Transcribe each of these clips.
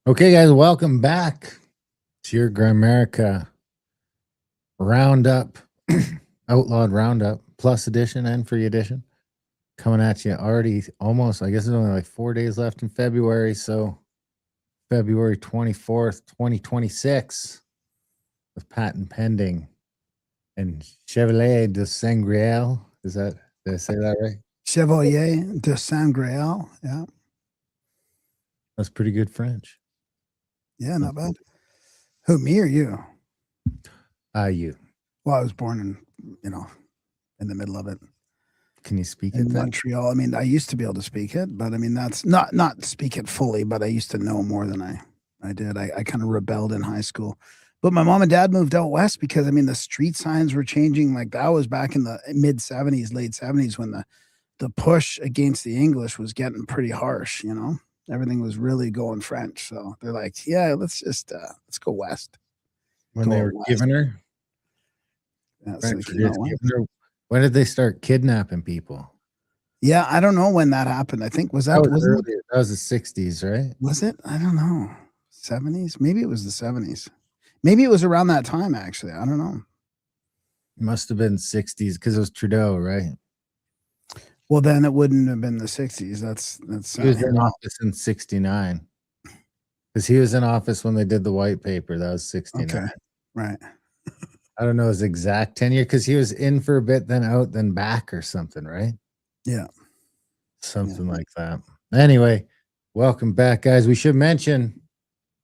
Okay, guys, welcome back to your Grimerica Roundup, Outlawed Roundup Plus Edition and Free Edition. Coming at you already almost, I guess there's only like 4 days left in February. So February 24th, 2026, with patent pending. And Chevalier de Sangrael. Did I say that right? Chevalier de Sangrael. Yeah. That's pretty good French. Yeah, not bad. Who, me or you? You. Well, I was born in the middle of it. Can you speak it In then? Montreal. I mean, I used to be able to speak it, but I mean, that's not speak it fully, but I used to know more than I did. I kind of rebelled in high school. But my mom and dad moved out west because I mean the street signs were changing. Like that was back in the mid 70s, late 70s when the push against the English was getting pretty harsh, you know. Everything was really going French. So they're like, yeah, let's go west. When they were giving her? Yeah, so when did they start kidnapping people? Yeah, I don't know when that happened. I think that was the 60s, right? Was it? I don't know. 70s? Maybe it was the 70s. Maybe it was around that time, actually. I don't know. It must have been 60s because it was Trudeau, right? Well, then it wouldn't have been the 60s. He was in office in 69. Because he was in office when they did the white paper. That was 69. Okay, right. I don't know his exact tenure because he was in for a bit, then out, then back or something, right? Yeah. Something like that. Anyway, welcome back, guys. We should mention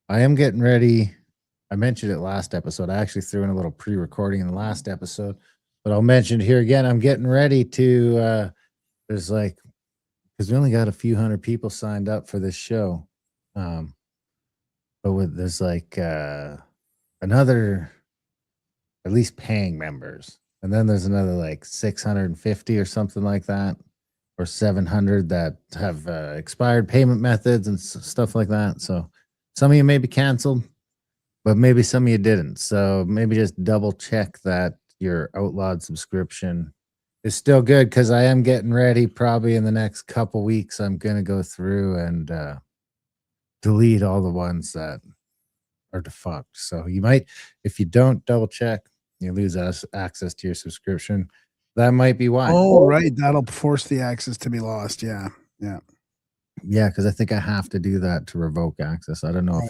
I am getting ready. I mentioned it last episode. I actually threw in a little pre-recording in the last episode, but I'll mention it here again. I'm getting ready to there's like, because we only got a few hundred people signed up for this show. But there's like another at least paying members. And then there's another like 650 or something like that, or 700 that have expired payment methods and stuff like that. So some of you may be canceled, but maybe some of you didn't. So maybe just double check that your Outlawed subscription is still good, because I am getting ready probably in the next couple weeks. I'm going to go through and delete all the ones that are defunct. So you might, if you don't double check, you lose access to your subscription. That might be why. Oh, right. That'll force the access to be lost. Yeah. Yeah. Yeah, because I think I have to do that to revoke access. I don't know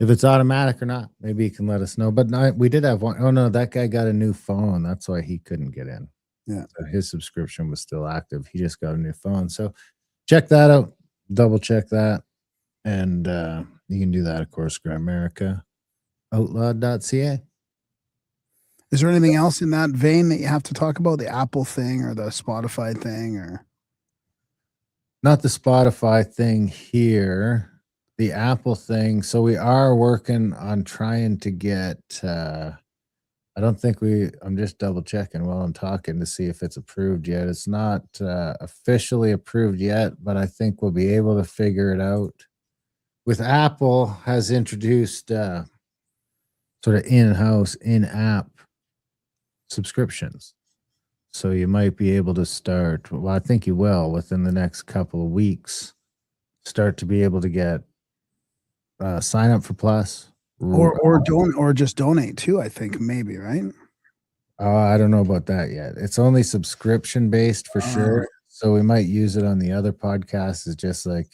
if it's automatic or not. Maybe you can let us know. But we did have one. Oh no, that guy got a new phone. That's why he couldn't get in. Yeah. So his subscription was still active. He just got a new phone. So check that out. Double check that. And you can do that, of course, Grimerica, outlawed.ca. Is there anything else in that vein that you have to talk about? The Apple thing or the Spotify thing, or not the Spotify thing here, the Apple thing. So we are working on trying to get I don't think I'm just double checking while I'm talking to see if it's approved yet. It's not officially approved yet, but I think we'll be able to figure it out. With Apple has introduced sort of in-house, in-app subscriptions. So you might be able to start, well, I think you will within the next couple of weeks, start to be able to get sign up for Plus. Or just donate too, I think, maybe, right? I don't know about that yet. It's only subscription based for sure. So we might use it on the other podcasts. It's just like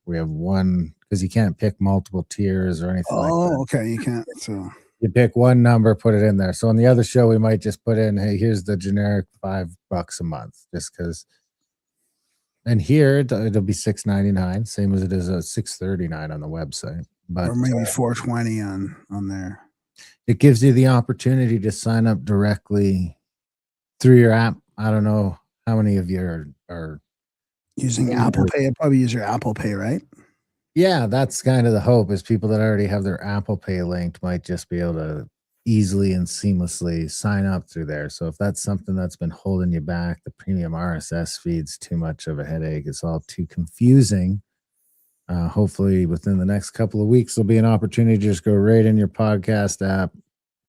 we have one, because you can't pick multiple tiers or anything like that. Okay, you can't. So you pick one number, put it in there. So on the other show, we might just put in, hey, here's the generic $5 a month, just because. And here it'll be $6.99, same as it is at $6.39 on the website. But or maybe $4.20 on there. It gives you the opportunity to sign up directly through your app. I don't know how many of you are using Apple Pay. I'd probably use your Apple Pay, right? Yeah, that's kind of the hope, is people that already have their Apple Pay linked might just be able to easily and seamlessly sign up through there. So if that's something that's been holding you back, the premium RSS feed's too much of a headache, it's all too confusing. Hopefully within the next couple of weeks, there'll be an opportunity to just go right in your podcast app,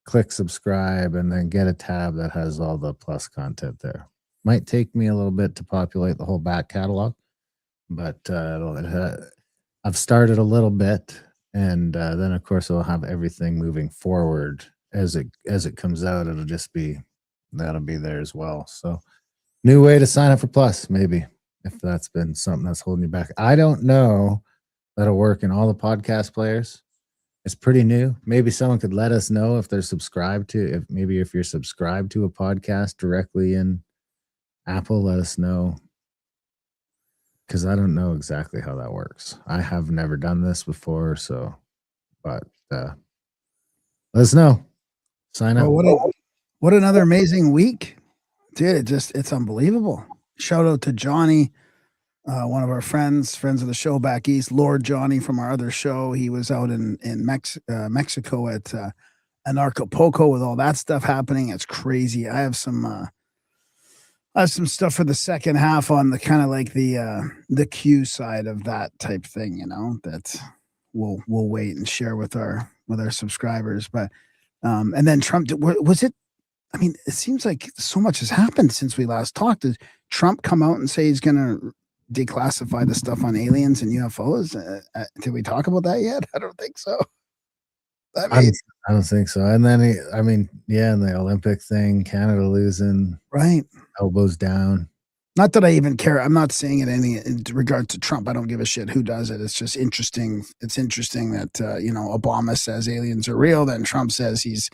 click subscribe, and then get a tab that has all the Plus content there. Might take me a little bit to populate the whole back catalog, but I've started a little bit, and then of course I'll have everything moving forward as it comes out. That'll be there as well. So new way to sign up for Plus, maybe, if that's been something that's holding you back. I don't know that'll work in all the podcast players. It's pretty new. Maybe someone could let us know if they're subscribed to, if you're subscribed to a podcast directly in Apple, let us know. Because I don't know exactly how that works. I have never done this before, but let us know. Sign up. Well, what another amazing week, dude! It's unbelievable. Shout out to Johnny, one of our friends of the show back east, Lord Johnny from our other show. He was out in Mexico at Anarchapulco with all that stuff happening. It's crazy. I have some stuff for the second half on the kind of like the Q side of that type thing, that we'll wait and share with our subscribers. But and then Trump, was it? I mean, it seems like so much has happened since we last talked. Did Trump come out and say he's going to declassify the stuff on aliens and UFOs? Did we talk about that yet? I don't think so. I don't think so. And then, and the Olympic thing, Canada losing, right? Elbows down. Not that I even care. I'm not saying it in regard to Trump. I don't give a shit who does it. It's just interesting. It's interesting that Obama says aliens are real. Then Trump says he's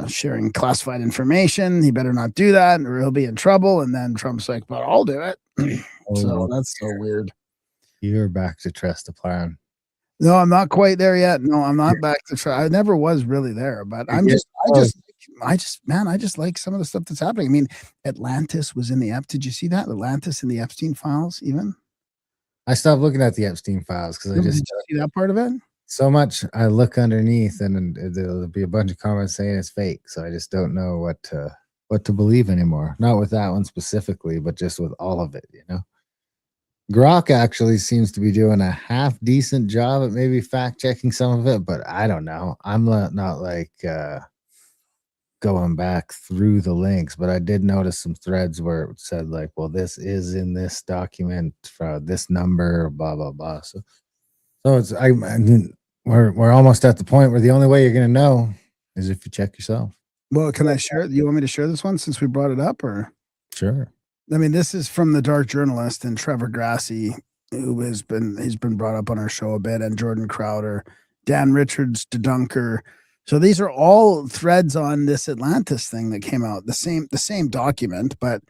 sharing classified information. He better not do that, or he'll be in trouble. And then Trump's like, "But I'll do it." So that's so weird. You're back to trust the plan. No, I'm not quite there yet. No, I'm not back to try. I never was really there, but I just like some of the stuff that's happening. I mean, Atlantis was in the Did you see that? Atlantis in the Epstein files, even? I stopped looking at the Epstein files because I just see that part of it. So much. I look underneath, and there'll be a bunch of comments saying it's fake. So I just don't know what to believe anymore. Not with that one specifically, but just with all of it. Grok actually seems to be doing a half decent job at maybe fact checking some of it, but I don't know. I'm not like going back through the links, but I did notice some threads where it said like, well, this is in this document for this number, blah blah blah. So it's we're almost at the point where the only way you're gonna know is if you check yourself. Well, can I share? You want me to share this one since we brought it up, or? Sure. I mean, this is from the Dark Journalist and Trevor Grassi, he's been brought up on our show a bit, and Jordan Crowder, Dan Richards, DeDunker. So these are all threads on this Atlantis thing that came out, the same document. But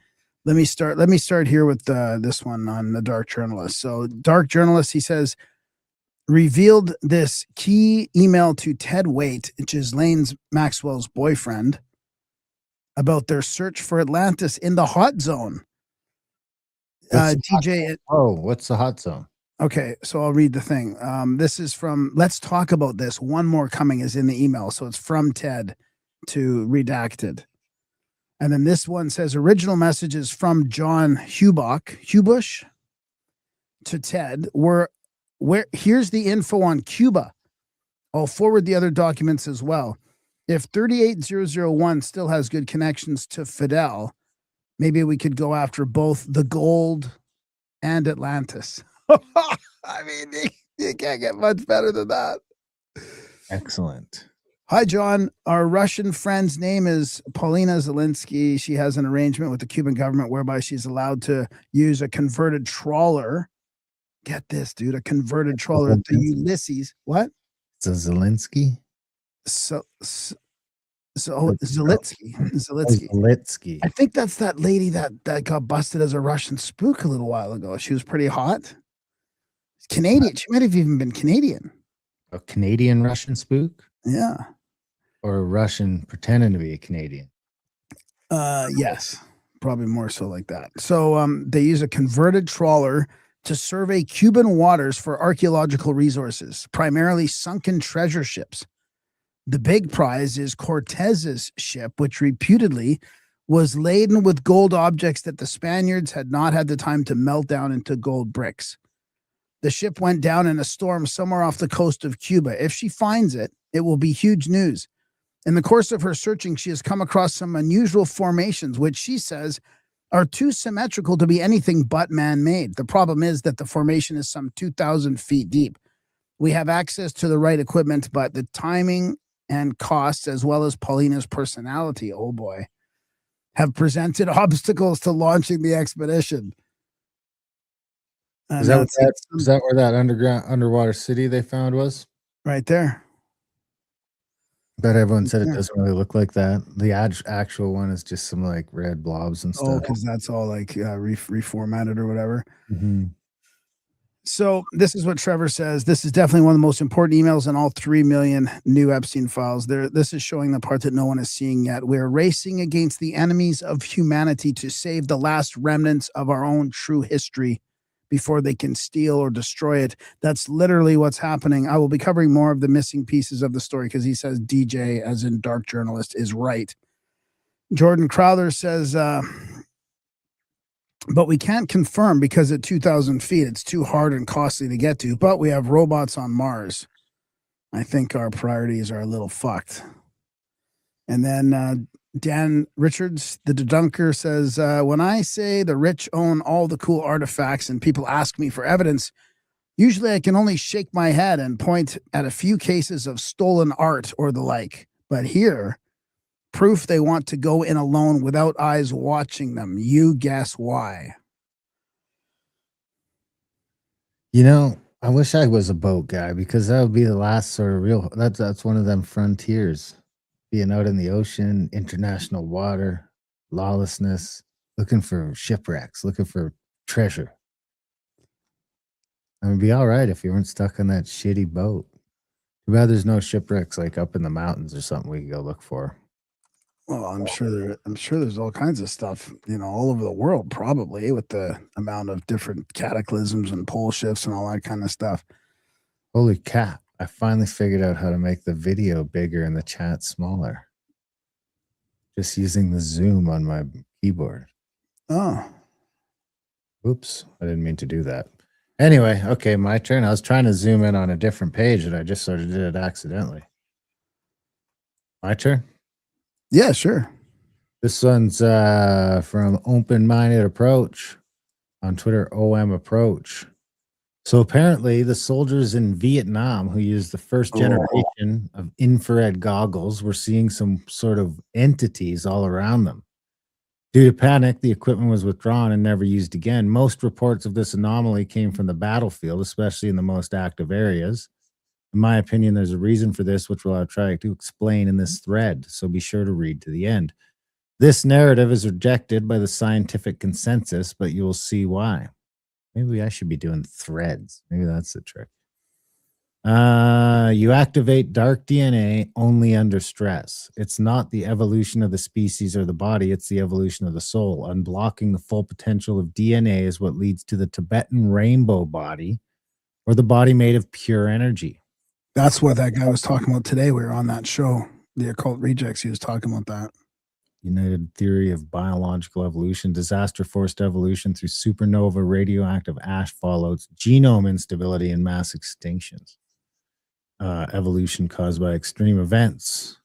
let me start here with this one on the Dark Journalist. So Dark Journalist, he says, revealed this key email to Ted Waite, Ghislaine Maxwell's boyfriend, about their search for Atlantis in the hot zone. DJ. Oh, what's the hot zone? Okay, so I'll read the thing. This is from Let's Talk About This. One more coming is in the email. So it's from Ted to redacted. And then this one says original messages from John Hubush to Ted. Where here's the info on Cuba. I'll forward the other documents as well. If 38001 still has good connections to Fidel, maybe we could go after both the gold and Atlantis. I mean, you can't get much better than that. Excellent. Hi, John. Our Russian friend's name is Paulina Zelensky. She has an arrangement with the Cuban government whereby she's allowed to use a converted trawler. Get this, dude, a converted trawler, the Ulysses. What? It's a Zelensky? Zelitsky. Zelitsky. I think that's that lady that got busted as a Russian spook a little while ago. She was pretty hot. Canadian. She might have even been Canadian. A Canadian Russian spook? Yeah. Or a Russian pretending to be a Canadian? Yes. Probably more so like that. So they use a converted trawler to survey Cuban waters for archaeological resources, primarily sunken treasure ships. The big prize is Cortez's ship, which reputedly was laden with gold objects that the Spaniards had not had the time to melt down into gold bricks. The ship went down in a storm somewhere off the coast of Cuba. If she finds it, it will be huge news. In the course of her searching, she has come across some unusual formations, which she says are too symmetrical to be anything but man-made. The problem is that the formation is some 2,000 feet deep. We have access to the right equipment, but the timing and costs, as well as Paulina's personality, oh boy, have presented obstacles to launching the expedition. And Is that what that's is that where that underwater city they found was? right there. Bet everyone said it Yeah. doesn't really look like that. The actual one is just some like red blobs and Oh, stuff. because that's all like reformatted or whatever. Mhm. So this is what Trevor says. This is definitely one of the most important emails in all 3 million new Epstein files. This is showing the part that no one is seeing yet. We're racing against the enemies of humanity to save the last remnants of our own true history before they can steal or destroy it. That's literally what's happening. I will be covering more of the missing pieces of the story because he says DJ, as in dark journalist, is right. Jordan Crowther says, but we can't confirm because at 2,000 feet, it's too hard and costly to get to. But we have robots on Mars. I think our priorities are a little fucked. And then Dan Richards, the debunker, says, when I say the rich own all the cool artifacts and people ask me for evidence, usually I can only shake my head and point at a few cases of stolen art or the like. But here, proof they want to go in alone without eyes watching them. You guess why. You know, I wish I was a boat guy because that would be the last sort of real. That's one of them frontiers, being out in the ocean, international water, lawlessness, looking for shipwrecks, looking for treasure. I mean, it'd be all right if you weren't stuck on that shitty boat. Too bad there's no shipwrecks like up in the mountains or something we could go look for. Well, I'm sure there's all kinds of stuff, all over the world, probably with the amount of different cataclysms and pole shifts and all that kind of stuff. Holy cap. I finally figured out how to make the video bigger and the chat smaller. Just using the zoom on my keyboard. Oh. Oops, I didn't mean to do that. Anyway, okay, my turn. I was trying to zoom in on a different page and I just sort of did it accidentally. My turn? Yeah, sure. This one's from Open Minded Approach on Twitter, OM Approach. So apparently, the soldiers in Vietnam who used the first generation of infrared goggles were seeing some sort of entities all around them. Due to panic, the equipment was withdrawn and never used again. Most reports of this anomaly came from the battlefield, especially in the most active areas. In my opinion, there's a reason for this, which I'll try to explain in this thread, so be sure to read to the end. This narrative is rejected by the scientific consensus, but you will see why. Maybe I should be doing threads. Maybe that's the trick. You activate dark DNA only under stress. It's not the evolution of the species or the body, it's the evolution of the soul. Unblocking the full potential of DNA is what leads to the Tibetan rainbow body, or the body made of pure energy. That's what that guy was talking about today. We were on that show, the Occult Rejects. He was talking about that. United theory of biological evolution, disaster forced evolution through supernova, radioactive ash fallouts, genome instability, and mass extinctions. Evolution caused by extreme events.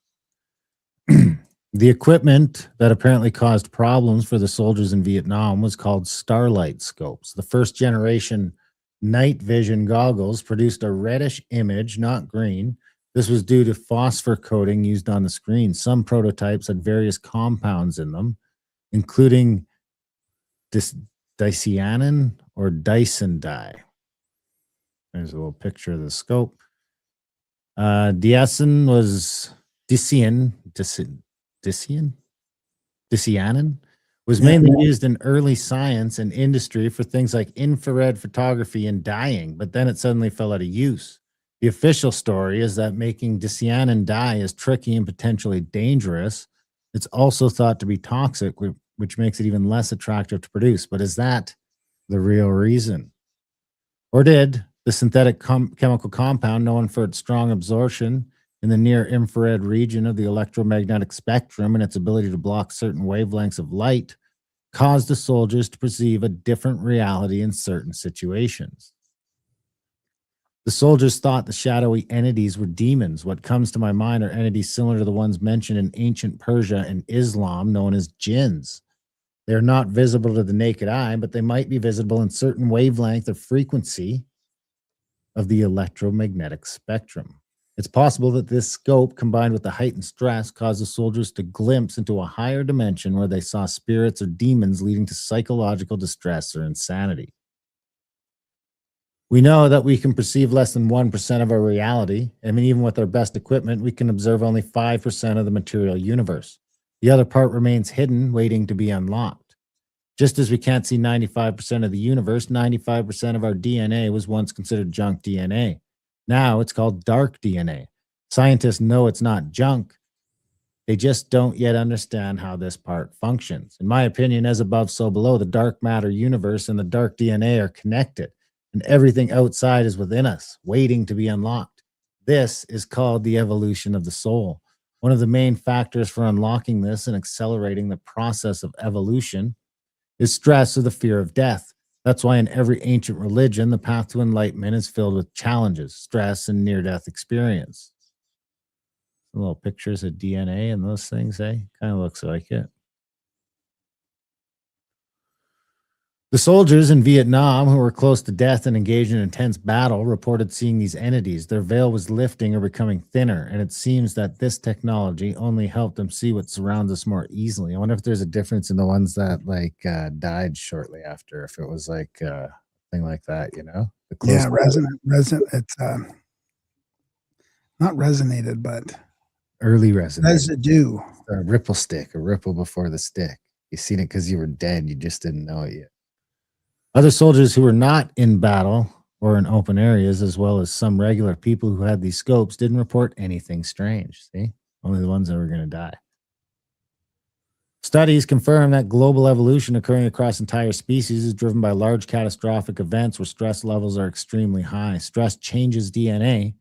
The equipment that apparently caused problems for the soldiers in Vietnam was called starlight scopes. The first generation night vision goggles produced a reddish image, not green. This was due to phosphor coating used on the screen. Some prototypes had various compounds in them, including dicyanin or Dyson dye. There's a little picture of the scope. Dicyanin was mainly used in early science and industry for things like infrared photography and dyeing, but then it suddenly fell out of use. The official story is that making dicyanin dye is tricky and potentially dangerous. It's also thought to be toxic, which makes it even less attractive to produce. But is that the real reason? Or did the synthetic chemical compound, known for its strong absorption in the near infrared region of the electromagnetic spectrum and its ability to block certain wavelengths of light, cause the soldiers to perceive a different reality in certain situations? The soldiers thought the shadowy entities were demons. What comes to my mind are entities similar to the ones mentioned in ancient Persia and Islam, known as jinns. They're not visible to the naked eye, but they might be visible in certain wavelength or frequency of the electromagnetic spectrum. It's possible that this scope, combined with the heightened stress, caused the soldiers to glimpse into a higher dimension where they saw spirits or demons, leading to psychological distress or insanity. We know that we can perceive less than 1% of our reality. I mean, even with our best equipment, we can observe only 5% of the material universe. The other part remains hidden, waiting to be unlocked. Just as we can't see 95% of the universe, 95% of our DNA was once considered junk DNA. Now it's called dark DNA. Scientists know it's not junk. They just don't yet understand how this part functions. In my opinion, as above, so below, the dark matter universe and the dark DNA are connected, and everything outside is within us, waiting to be unlocked. This is called the evolution of the soul. One of the main factors for unlocking this and accelerating the process of evolution is stress or the fear of death. That's why in every ancient religion, the path to enlightenment is filled with challenges, stress, and near-death experience. Little pictures of DNA and those things, eh? Kind of looks like it. The soldiers in Vietnam who were close to death and engaged in intense battle reported seeing these entities. Their veil was lifting or becoming thinner, and it seems that this technology only helped them see what surrounds us more easily. I wonder if there's a difference in the ones that died shortly after, if it was like a thing like that, you know? Yeah, resonant. It's not resonated, but early resonance. Residue. A ripple stick, a ripple before the stick. You seen it because you were dead. You just didn't know it yet. Other soldiers who were not in battle or in open areas, as well as some regular people who had these scopes, didn't report anything strange. See? Only the ones that were going to die. Studies confirm that global evolution occurring across entire species is driven by large catastrophic events where stress levels are extremely high. Stress changes DNA,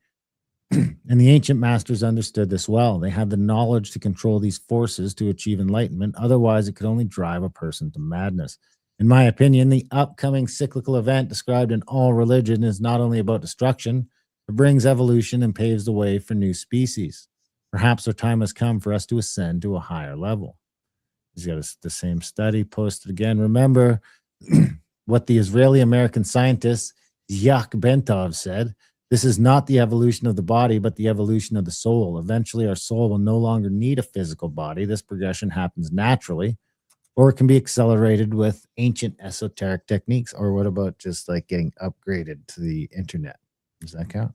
and the ancient masters understood this well. They had the knowledge to control these forces to achieve enlightenment. Otherwise, it could only drive a person to madness. In my opinion, the upcoming cyclical event described in all religion is not only about destruction, it brings evolution and paves the way for new species. Perhaps our time has come for us to ascend to a higher level. He's got the same study posted again. Remember what the Israeli-American scientist Yak Bentov said. This is not the evolution of the body, but the evolution of the soul. Eventually, our soul will no longer need a physical body. This progression happens naturally, or it can be accelerated with ancient esoteric techniques. Or what about just like getting upgraded to the internet? Does that count?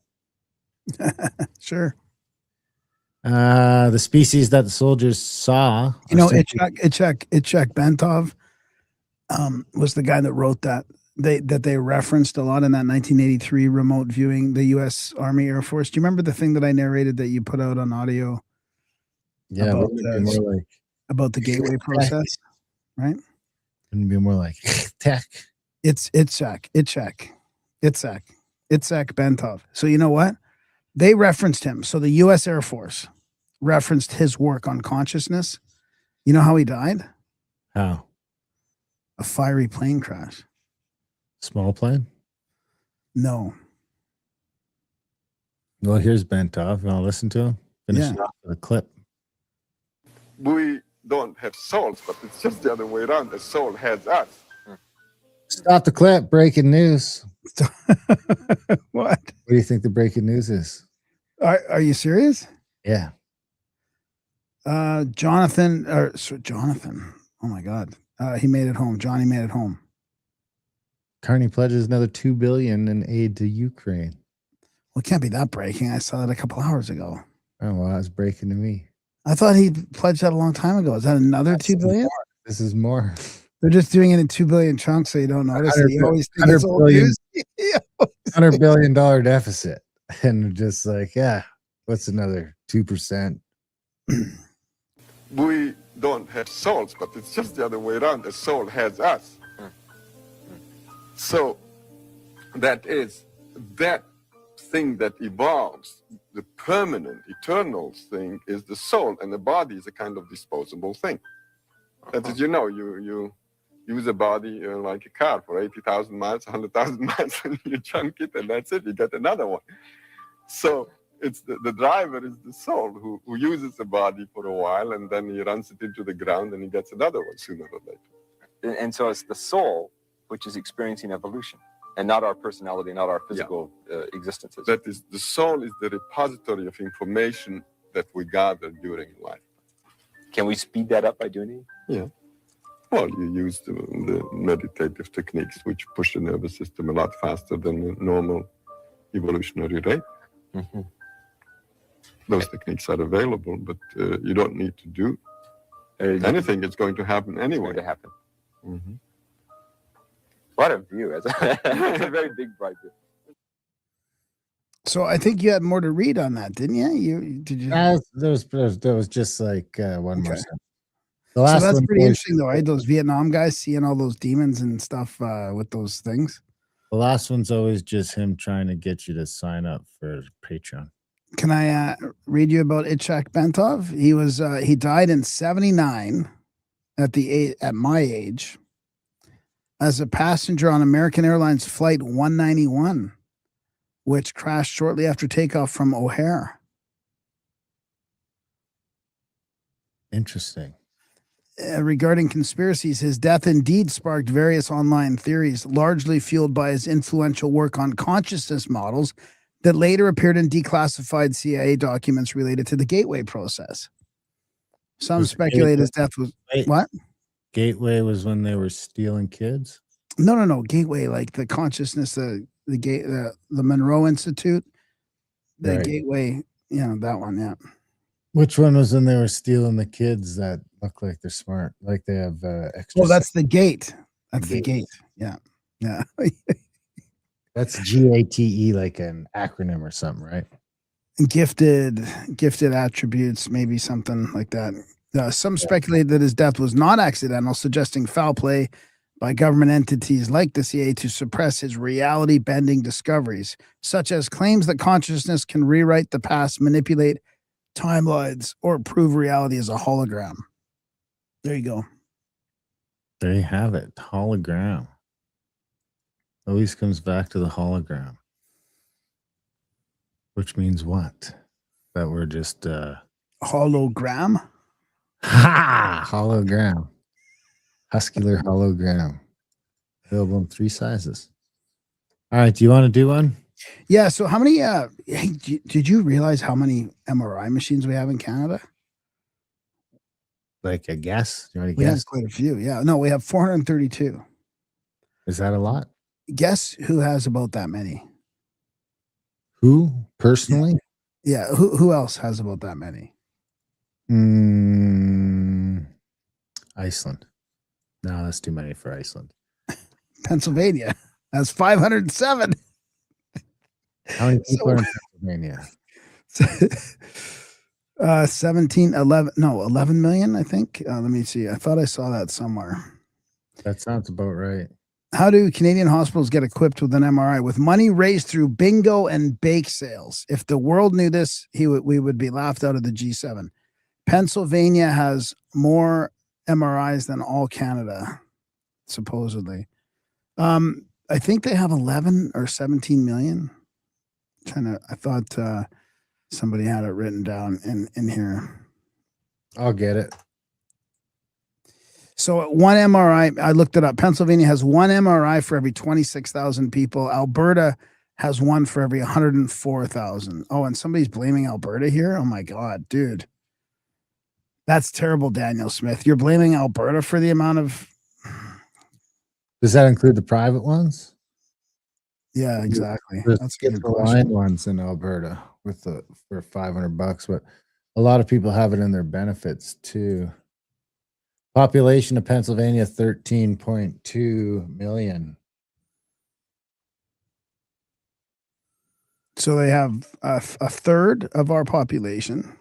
Sure. The species that the soldiers saw. You know, Ichak Bentov was the guy that wrote that. They referenced a lot in that 1983 remote viewing, the U.S. Army Air Force. Do you remember the thing that I narrated that you put out on audio? Yeah, about the gateway process, right? It'd be more like tech. It's Itzhak Bentov. So you know what? They referenced him. So the U.S. Air Force referenced his work on consciousness. You know how he died? How? A fiery plane crash. Small plane? No. Well, here's Bentov. You want to listen to him? Finish Yeah. it off with a clip. We don't have souls, but it's just the other way around. The soul has us. Stop the clip. Breaking news. What? What do you think the breaking news is? Are you serious? Yeah. Jonathan. Oh my God. He made it home. Johnny made it home. Carney pledges another $2 billion in aid to Ukraine. Well, it can't be that breaking. I saw that a couple hours ago. Oh, well, that's breaking to me. I thought he pledged that a long time ago. Is that another $2 billion? This is more. They're just doing it in 2 billion chunks so you don't notice it. You always think it's old billion. news. $100 billion deficit. And just like, yeah, what's another 2%? We don't have souls, but it's just the other way around. The soul has us. So that is that thing that evolves. The permanent, eternal thing is the soul, and the body is a kind of disposable thing. That's as you know, you use a body like a car for 80,000 miles, 100,000 miles, and you junk it, and that's it. You get another one. So it's the driver is the soul who uses the body for a while, and then he runs it into the ground, and he gets another one sooner or later. And so it's the soul which is experiencing evolution, and not our personality, not our physical existences. That is, the soul is the repository of information that we gather during life. Can we speed that up by doing it? Yeah. Well, you use the meditative techniques, which push the nervous system a lot faster than the normal evolutionary rate. Mm-hmm. Those techniques are available, but you don't need to do anything. It's going to happen anyway. It's going to happen. Mm-hmm. What a view. It's a very big, bright view. So I think you had more to read on that, didn't you? Did you? There was just like one more. Okay. The So last that's one pretty was- interesting, though, right? Those Vietnam guys seeing all those demons and stuff with those things. The last one's always just him trying to get you to sign up for Patreon. Can I read you about Itzhak Bentov? He died in 79 at my age as a passenger on American Airlines Flight 191, which crashed shortly after takeoff from O'Hare. Interesting. Regarding conspiracies, his death indeed sparked various online theories, largely fueled by his influential work on consciousness models that later appeared in declassified CIA documents related to the Gateway process. Some Was speculate his death was Wait, what? Gateway was when they were stealing kids. No. Gateway, like the consciousness, the Monroe Institute, the Right. Gateway. Yeah, that one. Yeah. Which one was when they were stealing the kids that look like they're smart, like they have extra? Oh, that's the gate. That's the Gate. gate. Yeah. Yeah. That's GATE, like an acronym or something, right? gifted attributes, maybe something like that. Some speculate that his death was not accidental, suggesting foul play by government entities like the CIA to suppress his reality-bending discoveries, such as claims that consciousness can rewrite the past, manipulate timelines, or prove reality as a hologram. There you go. There you have it. Hologram. Always comes back to the hologram. Which means what? That we're just Hologram? hologram. Huscular hologram. Available in 3 sizes. All right, do you want to do one? Yeah, so how many hey, did you realize how many MRI machines we have in Canada? Like a guess? Do you want to We have guess? quite a few. Yeah. No, we have 432. Is that a lot? Guess who has about that many? Who personally? Yeah, who else has about that many? Iceland. No, that's too many for Iceland. Pennsylvania has 507. How many people are in Pennsylvania? 11 million, I think. Let me see. I thought I saw that somewhere. That sounds about right. How do Canadian hospitals get equipped with an MRI? With money raised through bingo and bake sales. If the world knew this, we would be laughed out of the G7. Pennsylvania has more MRIs than all Canada, supposedly. I think they have 11 or 17 million. I thought somebody had it written down in here. I'll get it. So one MRI, I looked it up. Pennsylvania has one MRI for every 26,000 people. Alberta has one for every 104,000. Oh, and somebody's blaming Alberta here? Oh my God, dude. That's terrible, Daniel Smith. You're blaming Alberta for the amount of... Does that include the private ones? Yeah, exactly. There's That's a good the question. line ones in Alberta for $500, but a lot of people have it in their benefits too. Population of Pennsylvania 13.2 million. So they have a third of our population,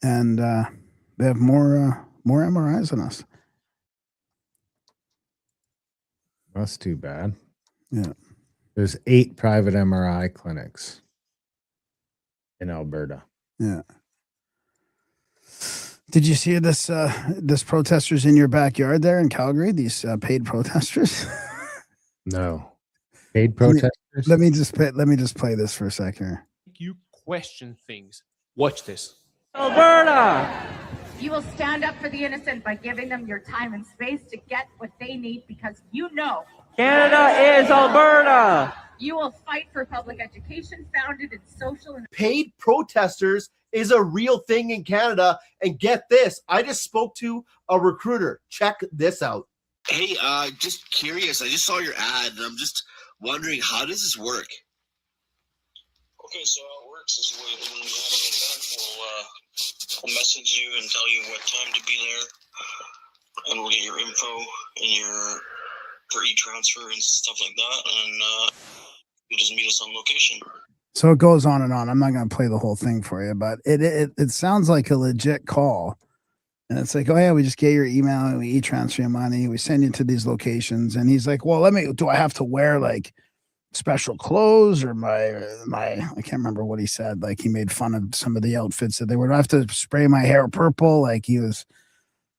and they have more MRIs than us. That's too bad. Yeah. There's 8 private MRI clinics in Alberta. Yeah. Did you see this protesters in your backyard there in Calgary? These paid protesters. No. Paid protesters? Let me just play this for a second here. You question things. Watch this. Alberta! You will stand up for the innocent by giving them your time and space to get what they need because you know Canada is Alberta! you will fight for public education founded in social and Paid protesters is a real thing in Canada. And get this, I just spoke to a recruiter. Check this out. Hey, just curious. I just saw your ad, and I'm just wondering, how does this work? Okay, so how it works is when we have an event, we'll message you and tell you what time to be there, and we'll get your info and your for e-transfer and stuff like that, and you just meet us on location. So it goes on and on. I'm not going to play the whole thing for you, but it sounds like a legit call. And it's like, oh yeah, we just get your email and we e-transfer your money. We send you to these locations. And he's like, well, do I have to wear like special clothes or my, I can't remember what he said. Like he made fun of some of the outfits that they were. Do I have to spray my hair purple? Like he's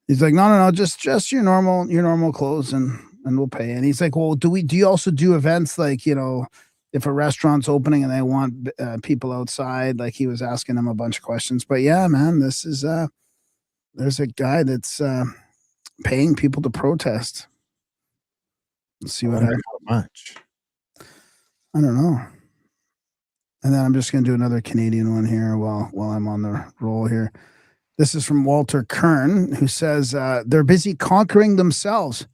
like, no, just your normal clothes and we'll pay. And he's like, well, do you also do events like, if a restaurant's opening and they want people outside? Like he was asking them a bunch of questions. But yeah, man, this is there's a guy that's paying people to protest. Let's see what happens. How much? I don't know. And then I'm just going to do another Canadian one here while I'm on the roll here. This is from Walter Kern, who says they're busy conquering themselves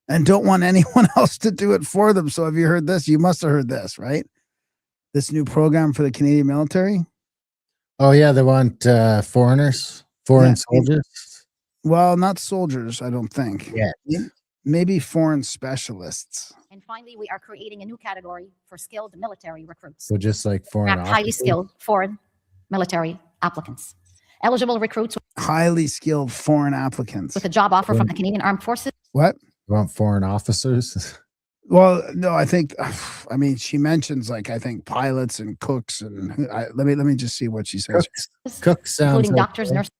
and don't want anyone else to do it for them. So have you heard this? You must have heard this, right? This new program for the Canadian military. Oh yeah, they want foreign soldiers. Well, not soldiers, I don't think. Yeah. Maybe foreign specialists. And finally, we are creating a new category for skilled military recruits. So just like foreign Highly skilled foreign military applicants. Eligible recruits Highly skilled foreign applicants. with a job offer from the Canadian Armed Forces. What? You want foreign officers? Well, no, I think, I mean, she mentions like, I think pilots and cooks and let me just see what she says. Cooks sounds including okay. doctors, nurses.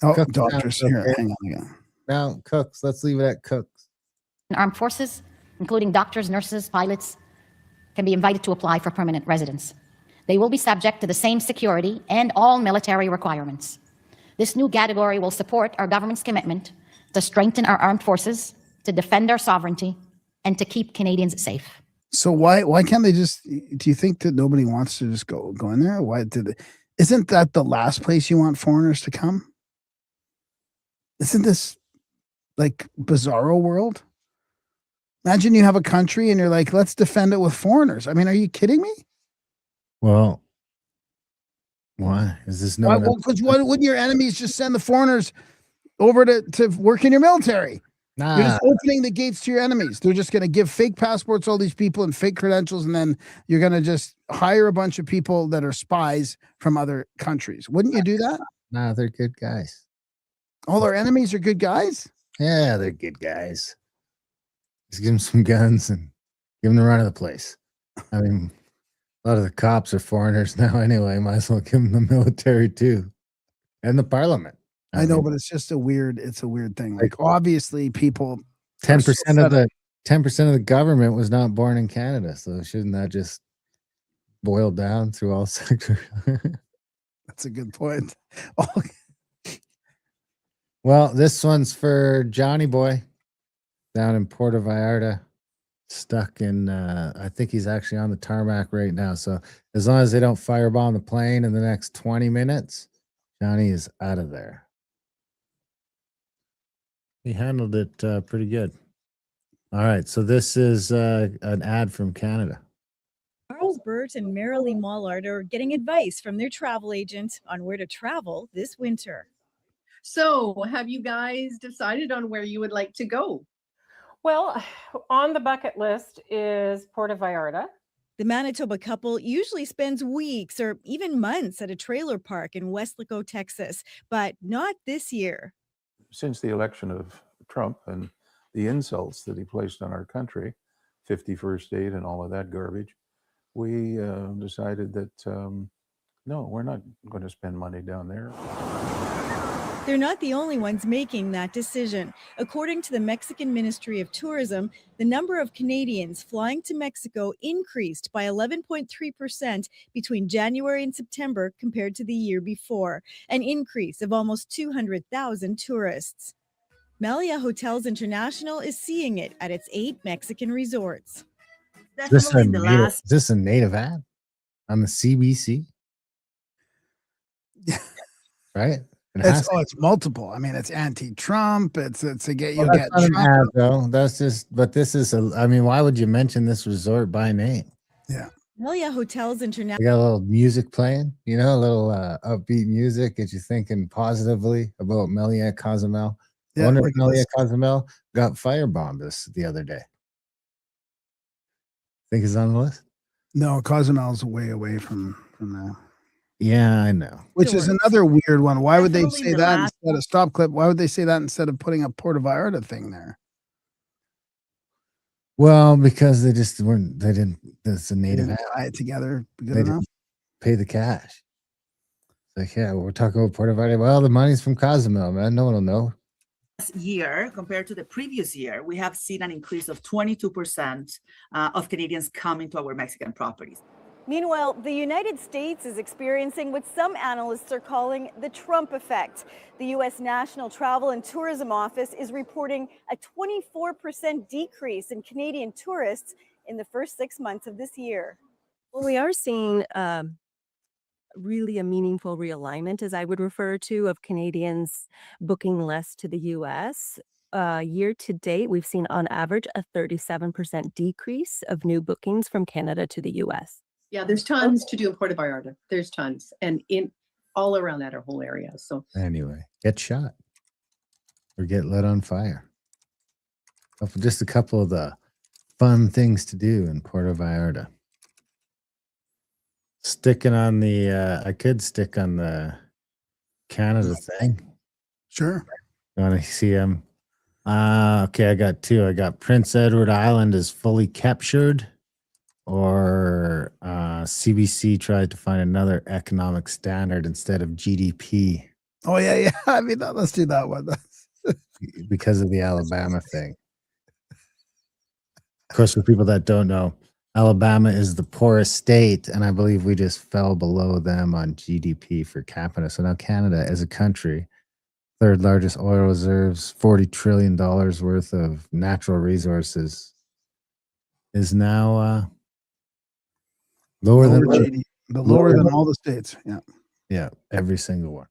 Oh, Cooks doctors sounds here. okay. Hang on again. No, cooks. Let's leave it at cooks. Armed Forces, including doctors, nurses, pilots, can be invited to apply for permanent residence. They will be subject to the same security and all military requirements. This new category will support our government's commitment to strengthen our armed forces, to defend our sovereignty, and to keep Canadians safe. So why can't they just, do you think that nobody wants to just go in there? Isn't that the last place you want foreigners to come? Isn't this like bizarro world? Imagine you have a country and you're like, let's defend it with foreigners. I mean, are you kidding me? Well, why is this no? Because why wouldn't your enemies just send the foreigners over to work in your military? Nah. You're just opening the gates to your enemies. They're just going to give fake passports to all these people and fake credentials, and then you're going to just hire a bunch of people that are spies from other countries. Wouldn't you do that? Nah, they're good guys. All our enemies are good guys? Yeah, they're good guys. Just give them some guns and give them the run of the place. I mean, a lot of the cops are foreigners now anyway. Might as well give them the military too. And the parliament. I know, but it's just a weird thing. Like obviously people 10% of the government was not born in Canada. So shouldn't that just boil down through all sectors? That's a good point. Well, this one's for Johnny Boy down in Puerto Vallarta, stuck in, I think he's actually on the tarmac right now. So as long as they don't firebomb the plane in the next 20 minutes, Johnny is out of there. He handled it pretty good. All right. So this is an ad from Canada. Charles Burt and Marilee Mollard are getting advice from their travel agent on where to travel this winter. So, have you guys decided on where you would like to go? Well, on the bucket list is Puerto Vallarta. The Manitoba couple usually spends weeks or even months at a trailer park in Weslaco, Texas, but not this year. Since the election of Trump and the insults that he placed on our country, 51st date and all of that garbage, we decided that, no, we're not going to spend money down there. They're not the only ones making that decision. According to the Mexican Ministry of Tourism, the number of Canadians flying to Mexico increased by 11.3% between January and September compared to the year before, an increase of almost 200,000 tourists. Melia Hotels International is seeing it at its 8 Mexican resorts. Is this a native ad on the CBC? Right? It's multiple. I mean, it's anti-Trump. It's to get you Well, get that's not an Trump. ad, though. That's just, but this is I mean, why would you mention this resort by name? Yeah. Melia Hotels I International. got a little music playing, a little upbeat music. Get you thinking positively about Melia Cozumel. I Yeah, wonder like if Melia this. Cozumel got firebombed the other day. Think it's on the list? No, Cozumel's way away from that. Yeah, I know. Which is another weird one. Why would they Definitely say the that last- instead of stop clip? Why would they say that instead of putting a Puerto Vallarta thing there? Well, because they just weren't. They didn't. That's a They native didn't ad. tie it together good They enough. didn't pay the cash. Like, yeah, we're talking about Puerto Vallarta. Well, the money's from Cozumel, man. No one will know. Year compared to the previous year, we have seen an increase of 22% of Canadians coming to our Mexican properties. Meanwhile, the United States is experiencing what some analysts are calling the Trump effect. The U.S. National Travel and Tourism Office is reporting a 24% decrease in Canadian tourists in the first 6 months of this year. Well, we are seeing really a meaningful realignment, as I would refer to, of Canadians booking less to the U.S. Year to date, we've seen on average a 37% decrease of new bookings from Canada to the U.S. Yeah, there's tons to do in Puerto Vallarta. There's tons. And in all around that whole area. So Anyway, get shot or get lit on fire. Just a couple of the fun things to do in Puerto Vallarta. Sticking on the, I could stick on the Canada thing. Sure. You want to see them? Okay, I got two. I got Prince Edward Island is fully captured, or CBC tried to find another economic standard instead of GDP Oh yeah. I mean, let's do that one. because of the Alabama thing. Of course, for people that don't know, Alabama is the poorest state, and I believe we just fell below them on GDP per capita. So now Canada, as a country, third largest oil reserves, $40 trillion worth of natural resources, is now lower than GDP, lower than all the states. Yeah. Yeah, every single one.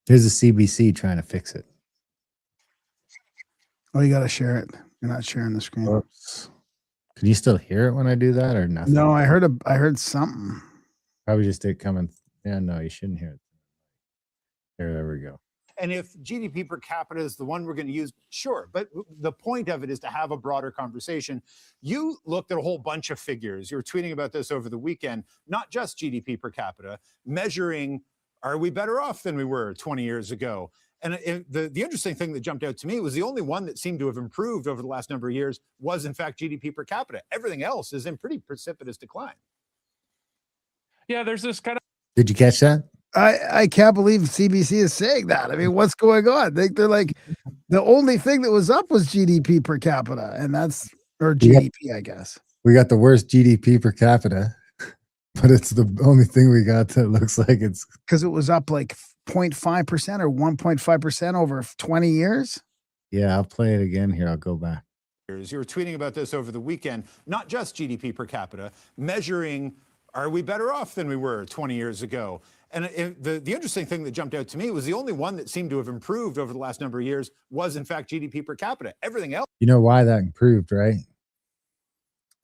Here's the CBC trying to fix it. Oh, you got to share it. You're not sharing the screen. Oops. Can you still hear it when I do that, or nothing? No, I heard something. Probably just it coming. Yeah, no, you shouldn't hear it. There we go. And if GDP per capita is the one we're going to use, sure. But the point of it is to have a broader conversation. You looked at a whole bunch of figures. You were tweeting about this over the weekend, not just GDP per capita, measuring, are we better off than we were 20 years ago? And the interesting thing that jumped out to me was the only one that seemed to have improved over the last number of years was, in fact, GDP per capita. Everything else is in pretty precipitous decline. Yeah, there's this kind of. Did you catch that? I can't believe CBC is saying that. I mean, what's going on? They're like, the only thing that was up was GDP per capita, and that's, or GDP, I guess. We got the worst GDP per capita, but it's the only thing we got that looks like it's because it was up like 0.5% or 1.5% over 20 years. Yeah, I'll play it again here. I'll go back. You were tweeting about this over the weekend, not just GDP per capita, measuring, are we better off than we were 20 years ago? And the interesting thing that jumped out to me was the only one that seemed to have improved over the last number of years was, in fact, GDP per capita. Everything else. You know why that improved, right?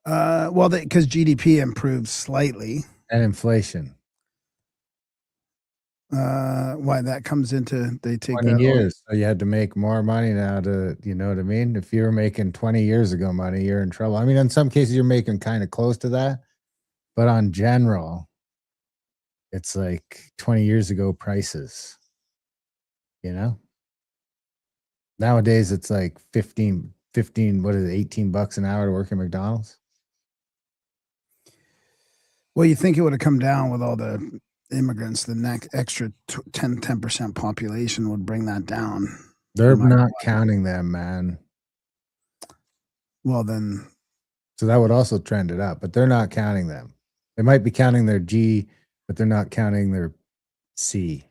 Well, because GDP improved slightly. And inflation. Why that comes into, they take 20 that years. So you had to make more money now to, you know what I mean? If you were making 20 years ago money, you're in trouble. I mean, in some cases, you're making kind of close to that. But on general, it's like 20 years ago prices, you know? Nowadays, it's like 15, what is it, $18 an hour to work at McDonald's? Well, you think it would have come down with all the immigrants, the next extra 10% population would bring that down. They're No matter not what. counting them, man. Well, then So that would also trend it up, but they're not counting them. They might be counting their G, but they're not counting their C.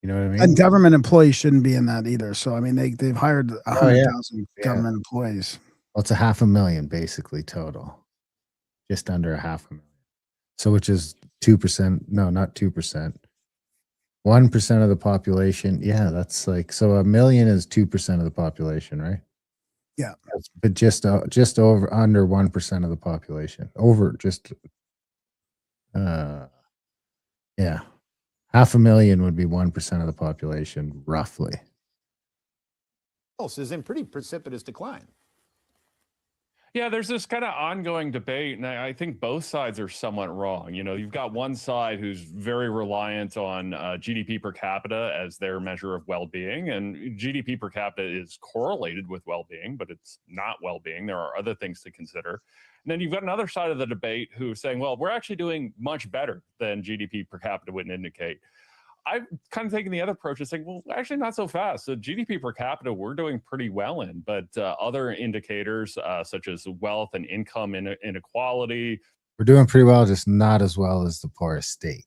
You know what I mean? and government employees shouldn't be in that either. So I mean, they've hired 100,000 Yeah. government employees. Well, it's 500,000 basically total, just under 500,000. So which is 2%? No, not 2%. 1% of the population. Yeah, that's like, so 1 million is 2% of the population, right? Yeah. But just over under 1% of the population. Over just yeah. 500,000 would be 1% of the population, roughly. Is in pretty precipitous decline. Yeah, there's this kind of ongoing debate, and I think both sides are somewhat wrong. You know, you've got one side who's very reliant on GDP per capita as their measure of well-being, and GDP per capita is correlated with well-being, but it's not well-being. There are other things to consider. And then you've got another side of the debate who's saying, well, we're actually doing much better than GDP per capita would indicate. I've kind of taken the other approach of saying, well, actually not so fast. So GDP per capita, we're doing pretty well in, but other indicators such as wealth and income inequality. We're doing pretty well, just not as well as the poorest state.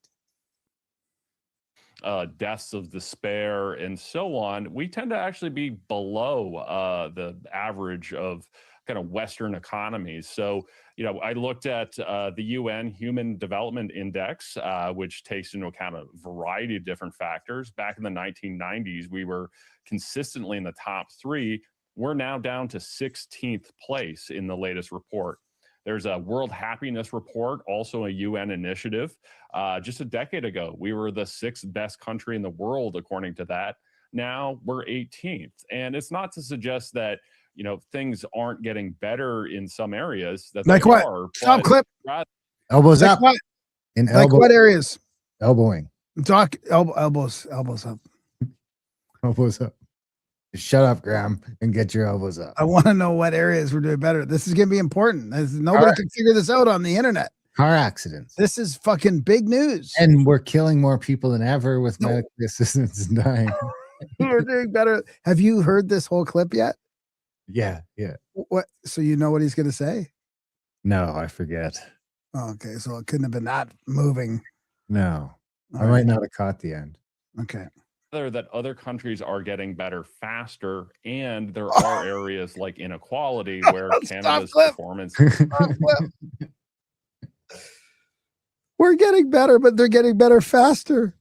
Deaths of despair and so on, we tend to actually be below the average of kind of Western economies. So, you know, I looked at the UN Human Development Index, which takes into account a variety of different factors. Back in the 1990s, we were consistently in the top 3. We're now down to 16th place in the latest report. There's a World Happiness Report, also a UN initiative. Just a decade ago, we were the 6th best country in the world, according to that. Now we're 18th. And it's not to suggest that, you know, things aren't getting better in some areas. That Like they what? are. Stop clip. Elbows Like up. what? In Like what areas? Elbowing. Doc, elbows up. Elbows up. Shut up, Graham, and get your elbows up. I want to know what areas we're doing better. This is going to be important. Nobody can figure this out on the internet. Car accidents. This is fucking big news. And we're killing more people than ever with medical assistance dying. We're doing better. Have you heard this whole clip yet? Yeah. What? So you know what he's going to say? No, I forget. Oh, okay, so it couldn't have been that moving. No, I All might right. not have caught the end. Okay. That other countries are getting better faster, and there are areas like inequality where Canada's performance. We're getting better, but they're getting better faster.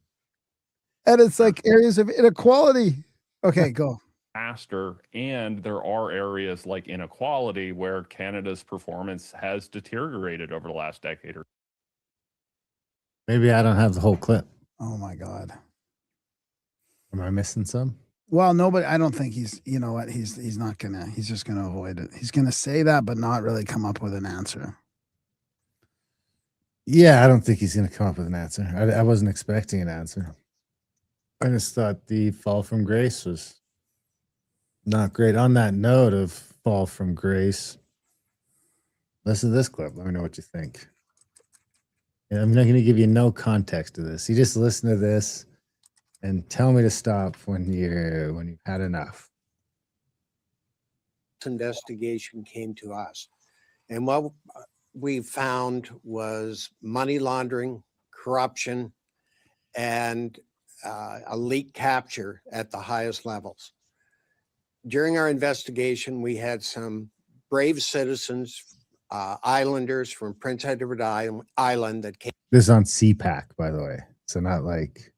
And it's like areas of inequality. Okay, go. Faster, and there are areas like inequality where Canada's performance has deteriorated over the last decade or Maybe I don't have the whole clip. Oh my God. Am I missing some? Well, nobody, I don't think he's, you know what, he's just gonna avoid it. He's gonna say that, but not really come up with an answer. Yeah, I don't think he's going to come up with an answer. I wasn't expecting an answer. I just thought the fall from grace was not great. On that note of fall from grace, listen to this clip. Let me know what you think. And I'm not going to give you no context to this. You just listen to this and tell me to stop when you've had enough. Investigation came to us, and what we found was money laundering, corruption, and elite capture at the highest levels. During our investigation, we had some brave citizens, islanders from Prince Edward Island that came. This is on CPAC, by the way. So not like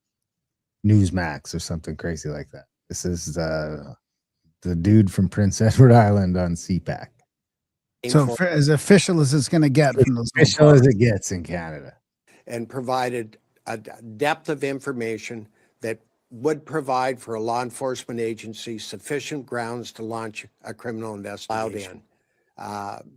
Newsmax or something crazy like that. This is the dude from Prince Edward Island on CPAC. So as official as it's going to get from those official as it gets in Canada. And provided a depth of information that would provide for a law enforcement agency sufficient grounds to launch a criminal investigation.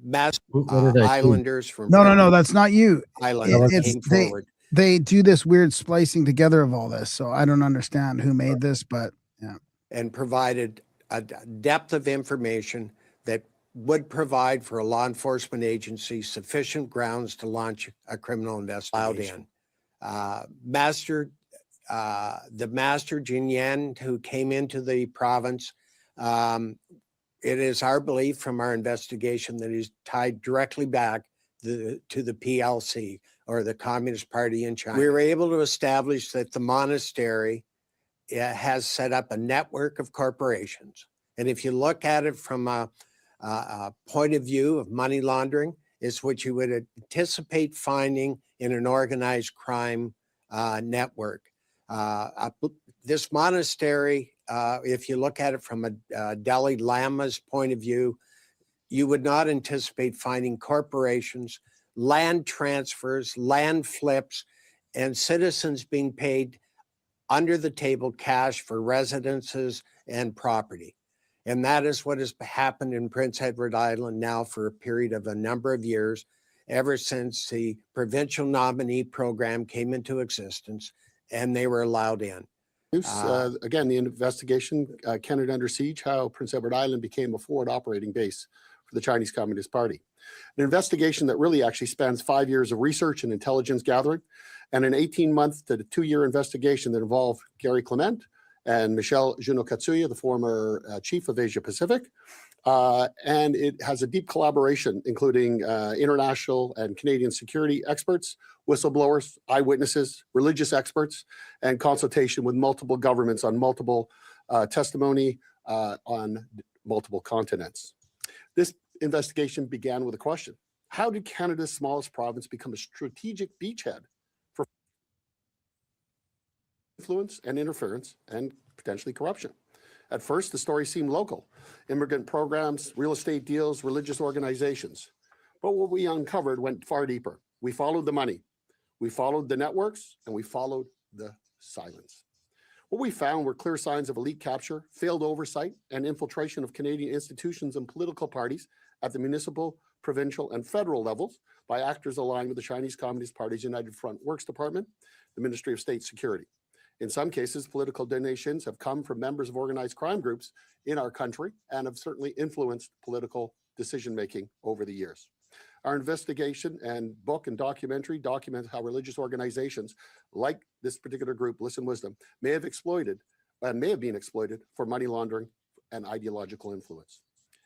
Mass islanders from No, that's not you. Island came forward. They do this weird splicing together of all this. So I don't understand who made this, but yeah. And provided a depth of information that would provide for a law enforcement agency sufficient grounds to launch a criminal investigation. The Master Jinyan, who came into the province, it is our belief from our investigation that he's tied directly back to the PLC, or the Communist Party in China. We were able to establish that the monastery has set up a network of corporations. And if you look at it from a point of view of money laundering, is what you would anticipate finding in an organized crime network. This monastery, if you look at it from a Dalai Lama's point of view, you would not anticipate finding corporations, land transfers, land flips, and citizens being paid under the table cash for residences and property. And that is what has happened in Prince Edward Island now for a period of a number of years, ever since the provincial nominee program came into existence and they were allowed in. Again, the investigation, Canada Under Siege, how Prince Edward Island became a forward operating base for the Chinese Communist Party. An investigation that really actually spans 5 years of research and intelligence gathering, and an 18-month to 2-year investigation that involved Gary Clement and Michelle Juno-Katsuya, the former chief of Asia Pacific. And it has a deep collaboration, including international and Canadian security experts, whistleblowers, eyewitnesses, religious experts, and consultation with multiple governments on multiple testimony on multiple continents. This investigation began with a question: how did Canada's smallest province become a strategic beachhead for influence and interference and potentially corruption? At first, the story seemed local: immigrant programs, real estate deals, religious organizations. But what we uncovered went far deeper. We followed the money, we followed the networks, and we followed the silence. What we found were clear signs of elite capture, failed oversight, and infiltration of Canadian institutions and political parties at the municipal, provincial, and federal levels by actors aligned with the Chinese Communist Party's United Front Works Department, the Ministry of State Security. In some cases, political donations have come from members of organized crime groups in our country and have certainly influenced political decision-making over the years. Our investigation and book and documentary document how religious organizations like this particular group, Listen Wisdom, may have been exploited for money laundering and ideological influence.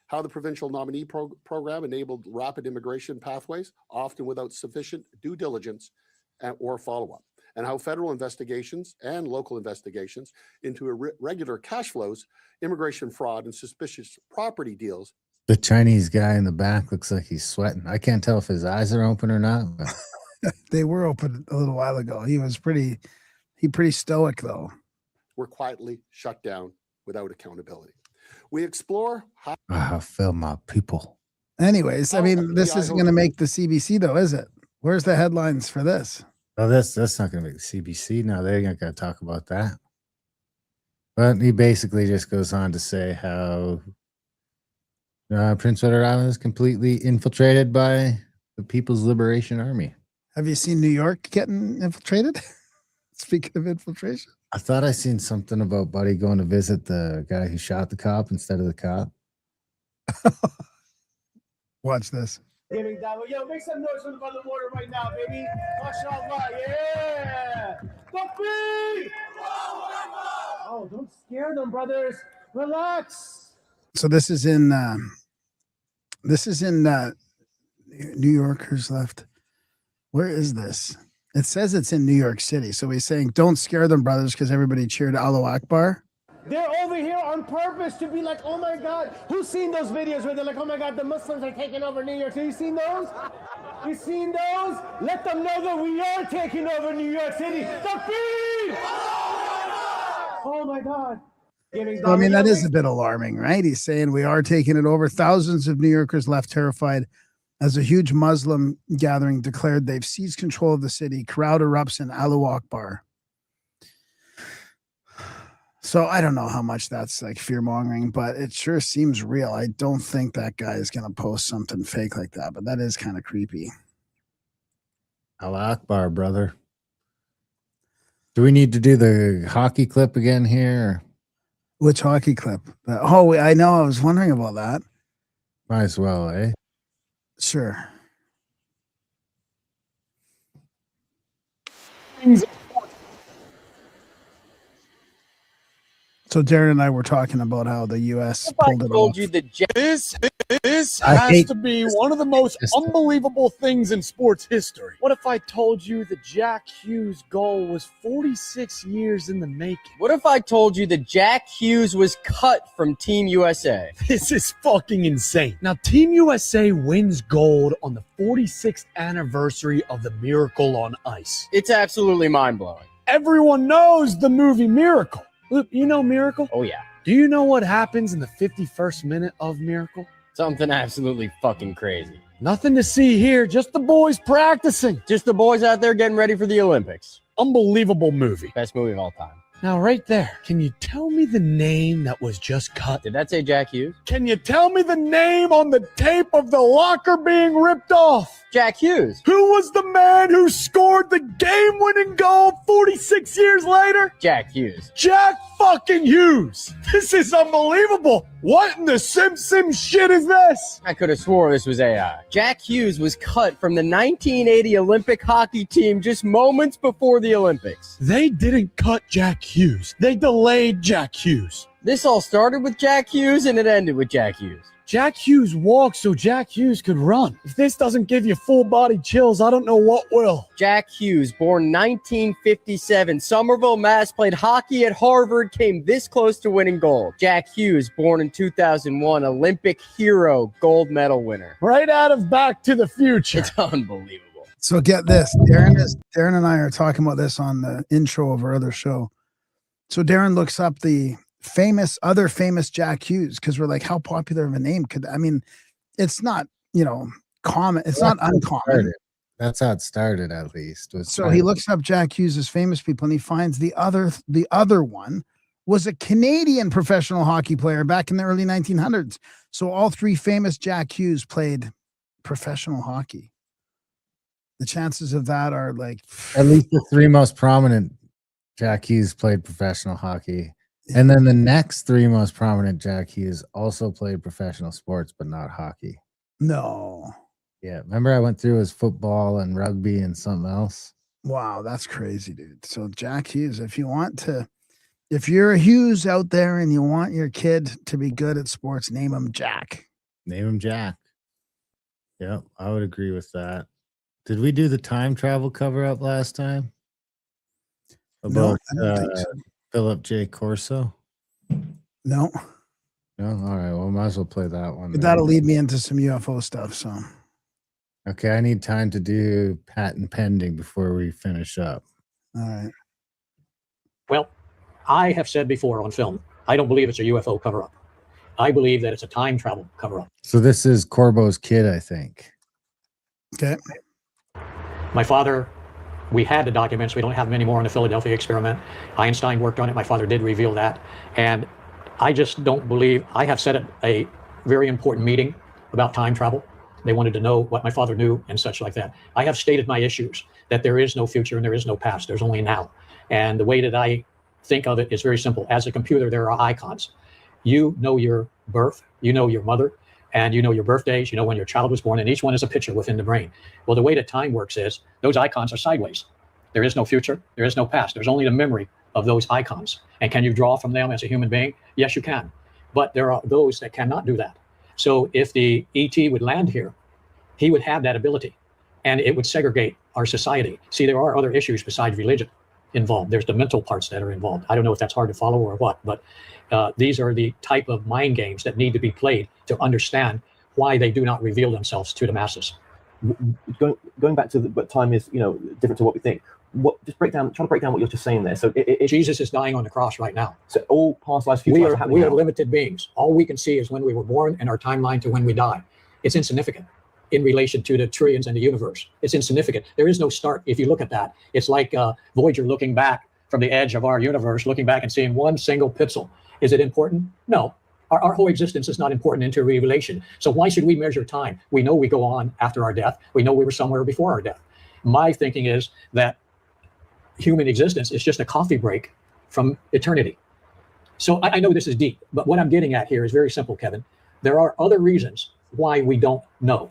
How the provincial nominee program enabled rapid immigration pathways, often without sufficient due diligence or follow-up. And how federal investigations and local investigations into irregular cash flows, immigration fraud, and suspicious property deals. The Chinese guy in the back looks like he's sweating. I can't tell if his eyes are open or not. But They were open a little while ago. He was pretty stoic though. Were quietly shut down without accountability. We explore how I feel my people. Anyways, I mean, this isn't going to make the CBC though, is it? Where's the headlines for this? Oh, that's not going to make the CBC. No, they're not going to talk about that. But he basically just goes on to say how Prince Edward Island is completely infiltrated by the People's Liberation Army. Have you seen New York getting infiltrated? Speaking of infiltration. I thought I seen something about Buddy going to visit the guy who shot the cop instead of the cop. Watch this. Yo, make some noise from the water right now, baby. MashaAllah, yeah. Takbir! Oh, don't scare them, brothers. Relax. So this is in New Yorkers left. Where is this? It says it's in New York City. So he's saying, don't scare them, brothers, because everybody cheered Allahu Akbar. They're over here on purpose to be like, oh my God. Who's seen those videos where they're like, oh my God, the Muslims are taking over New York City? You seen those? You seen those? Let them know that we are taking over New York City. Takbir! Oh my God. So, I mean, that is a bit alarming, right? He's saying we are taking it over. Thousands of New Yorkers left terrified as a huge Muslim gathering declared they've seized control of the city. Crowd erupts in Allahu Akbar. So I don't know how much that's like fear mongering, but it sure seems real. I don't think that guy is going to post something fake like that, but that is kind of creepy. Allah Akbar, brother. Do we need to do the hockey clip again here? Which hockey clip? I know. I was wondering about that. Might as well, eh? Sure. So Darren and I were talking about how the U.S. pulled it off. This I has hate to be one of the most unbelievable things in sports history. What if I told you that Jack Hughes' goal was 46 years in the making? What if I told you that Jack Hughes was cut from Team USA? This is fucking insane. Now, Team USA wins gold on the 46th anniversary of the Miracle on Ice. It's absolutely mind-blowing. Everyone knows the movie Miracle. Look, you know Miracle? Oh, yeah. Do you know what happens in the 51st minute of Miracle? Something absolutely fucking crazy. Nothing to see here, just the boys practicing. Just the boys out there getting ready for the Olympics. Unbelievable movie. Best movie of all time. Now, right there, can you tell me the name that was just cut? Did that say Jack Hughes? Can you tell me the name on the tape of the locker being ripped off? Jack Hughes. Who was the man who scored the game-winning goal 46 years later? Jack Hughes. Jack fucking Hughes. This is unbelievable. What in the Sim shit is this? I could have swore this was AI. Jack Hughes was cut from the 1980 Olympic hockey team just moments before the Olympics. They didn't cut Jack Hughes. They delayed Jack Hughes. This all started with Jack Hughes and it ended with Jack Hughes. Jack Hughes walked so Jack Hughes could run. If this doesn't give you full body chills, I don't know what will. Jack Hughes, born 1957, Somerville, Mass, played hockey at Harvard, came this close to winning gold. Jack Hughes, born in 2001, Olympic hero, gold medal winner. Right out of Back to the Future. It's unbelievable. So get this, Darren and I are talking about this on the intro of our other show. So Darren looks up the other famous Jack Hughes, because we're like, how popular of a name could, I mean, it's not, common. It's not uncommon. That's how it started, at least. So he looks up Jack Hughes' famous people, and he finds the other one was a Canadian professional hockey player back in the early 1900s. So all three famous Jack Hughes played professional hockey. The chances of that are like, at least the three most prominent Jack Hughes played professional hockey. And then the next three most prominent Jack Hughes also played professional sports, but not hockey. No. Yeah. Remember I went through his football and rugby and something else? Wow, that's crazy, dude. So Jack Hughes, if you're a Hughes out there and you want your kid to be good at sports, name him Jack. Name him Jack. Yeah, I would agree with that. Did we do the time travel cover up last time? About I don't think so. Philip J. Corso? No. No? All right. Well, might as well play that one. But that'll lead me into some UFO stuff. So, okay. I need time to do patent pending before we finish up. All right. Well, I have said before on film, I don't believe it's a UFO cover up. I believe that it's a time travel cover up. So this is Corbo's kid, I think. Okay. My father, we had the documents. We don't have them anymore in the Philadelphia experiment. Einstein worked on it. My father did reveal that. And I just don't believe, I have said at a very important meeting about time travel. They wanted to know what my father knew and such like that. I have stated my issues, that there is no future and there is no past. There's only now. And the way that I think of it is very simple. As a computer, there are icons. You know your birth, you know your mother, and you know your birthdays, you know when your child was born, and each one is a picture within the brain. Well, the way that time works is those icons are sideways. There is no future, there is no past. There's only the memory of those icons. And can you draw from them as a human being? Yes, you can. But there are those that cannot do that. So if the ET would land here, he would have that ability, and it would segregate our society. See, there are other issues besides religion involved. There's the mental parts that are involved. I don't know if that's hard to follow or what, but these are the type of mind games that need to be played to understand why they do not reveal themselves to the masses. Going back to what time is, different to what we think. Try to break down what you're just saying there. So Jesus is dying on the cross right now. So all past lives, future lives are happening we now. are limited beings. All we can see is when we were born and our timeline to when we die. It's insignificant in relation to the trillions and the universe. It's insignificant. There is no start. If you look at that, it's like Voyager looking back from the edge of our universe, looking back and seeing one single pixel. Is it important? No. Our whole existence is not important into relation. So why should we measure time? We know we go on after our death. We know we were somewhere before our death. My thinking is that human existence is just a coffee break from eternity. So I know this is deep, but what I'm getting at here is very simple, Kevin. There are other reasons why we don't know.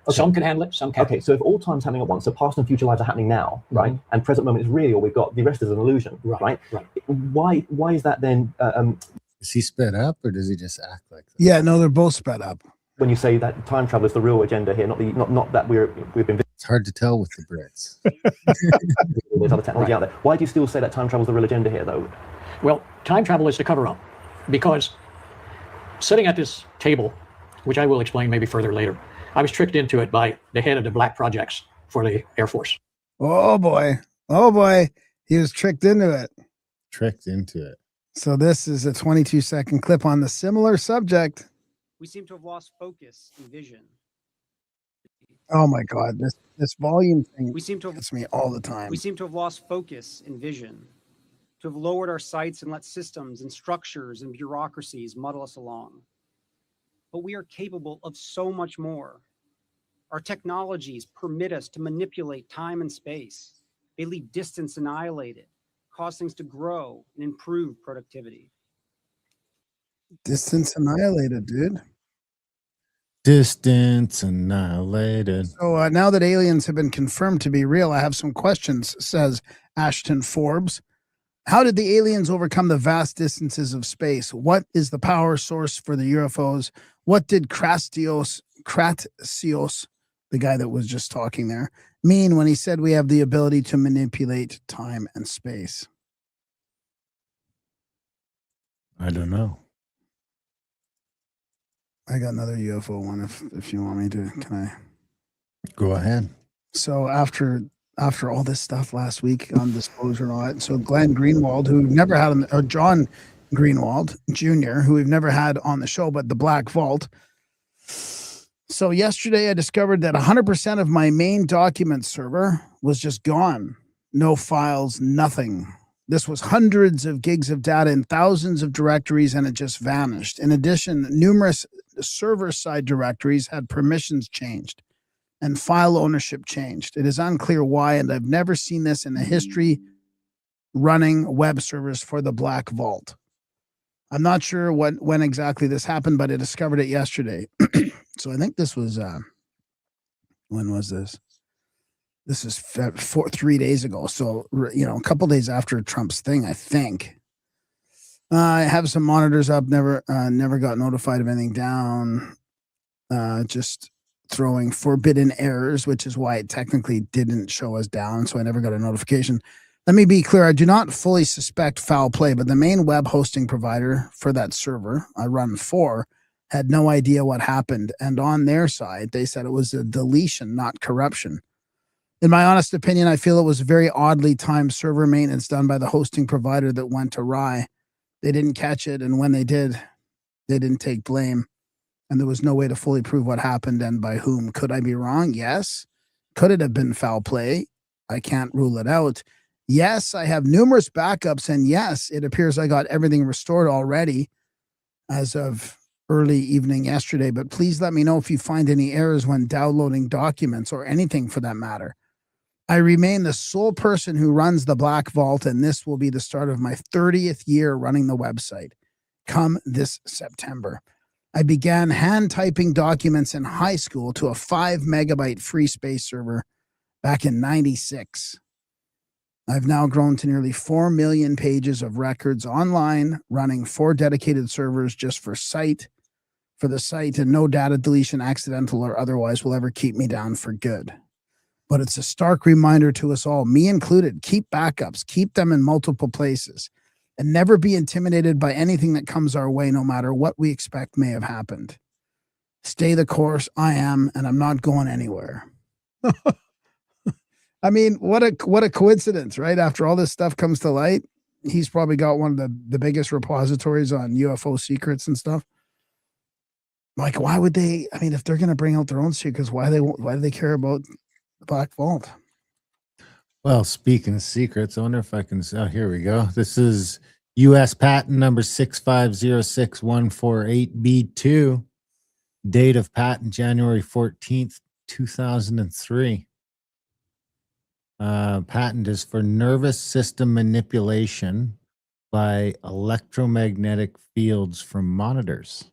Okay. Some can handle it, some can't. Okay, so if all time's happening at once, so past and future lives are happening now, right? And present moment is real, we've got the rest is an illusion, right? Why is that then? Is he sped up or does he just act like that? Yeah, no, they're both sped up. When you say that time travel is the real agenda here, not that we've been. It's hard to tell with the Brits. There's other technology out there. Why do you still say that time travel is the real agenda here, though? Well, time travel is to cover up, because sitting at this table, which I will explain maybe further later, I was tricked into it by the head of the black projects for the Air Force. Oh boy. Oh boy. He was tricked into it. Tricked into it. So this is a 22-second clip on the similar subject. We seem to have lost focus and vision. Oh my God. This volume thing We seem to have gets me all the time. We seem to have lost focus and vision, to have lowered our sights and let systems and structures and bureaucracies muddle us along. But we are capable of so much more. Our technologies permit us to manipulate time and space. They leave distance annihilated, cause things to grow and improve productivity. Distance annihilated, dude. Distance annihilated. So now that aliens have been confirmed to be real, I have some questions, says Ashton Forbes. How did the aliens overcome the vast distances of space? What is the power source for the UFOs? What did Kratios, the guy that was just talking there, mean when he said we have the ability to manipulate time and space? I don't know. I got another UFO one if you want me to. Can I? Go ahead. So after all this stuff last week on disclosure and all that, so Glenn Greenwald, who we've never had on, or John Greenwald Jr., who we've never had on the show, but the Black Vault. So yesterday I discovered that 100% of my main document server was just gone. No files, nothing. This was hundreds of gigs of data in thousands of directories, and it just vanished. In addition, numerous server-side directories had permissions changed and file ownership changed. It is unclear why, and I've never seen this in the history running web servers for the Black Vault. I'm not sure when exactly this happened, but I discovered it yesterday. So I think this was, when was this? This is 3 days ago. So, a couple days after Trump's thing, I think. I have some monitors up, never got notified of anything down. Just throwing forbidden errors, which is why it technically didn't show us down. So I never got a notification. Let me be clear. I do not fully suspect foul play, but the main web hosting provider for that server I run for had no idea what happened. And on their side, they said it was a deletion, not corruption. In my honest opinion, I feel it was very oddly timed server maintenance done by the hosting provider that went awry. They didn't catch it, and when they did, they didn't take blame. And there was no way to fully prove what happened and by whom. Could I be wrong? Yes. Could it have been foul play? I can't rule it out. Yes, I have numerous backups, and yes, it appears I got everything restored already as of early evening yesterday, but please let me know if you find any errors when downloading documents or anything for that matter. I remain the sole person who runs the Black Vault, and this will be the start of my 30th year running the website come this September. I began hand typing documents in high school to a 5 megabyte free space server back in 96. I've now grown to nearly 4 million pages of records online, running 4 dedicated servers just for the site, and no data deletion, accidental or otherwise, will ever keep me down for good. But it's a stark reminder to us all, me included, keep backups, keep them in multiple places, and never be intimidated by anything that comes our way, no matter what we expect may have happened. Stay the course. I am, and I'm not going anywhere. I mean, what a coincidence, right? After all this stuff comes to light, he's probably got one of the biggest repositories on UFO secrets and stuff. Like, why would they? I mean, if they're going to bring out their own secrets, why do they care about the Black Vault? Well, speaking of secrets, I wonder if I can. Oh, here we go. This is U.S. patent number 6506148B2. Date of patent January 14th, 2003. Patent is for nervous system manipulation by electromagnetic fields from monitors.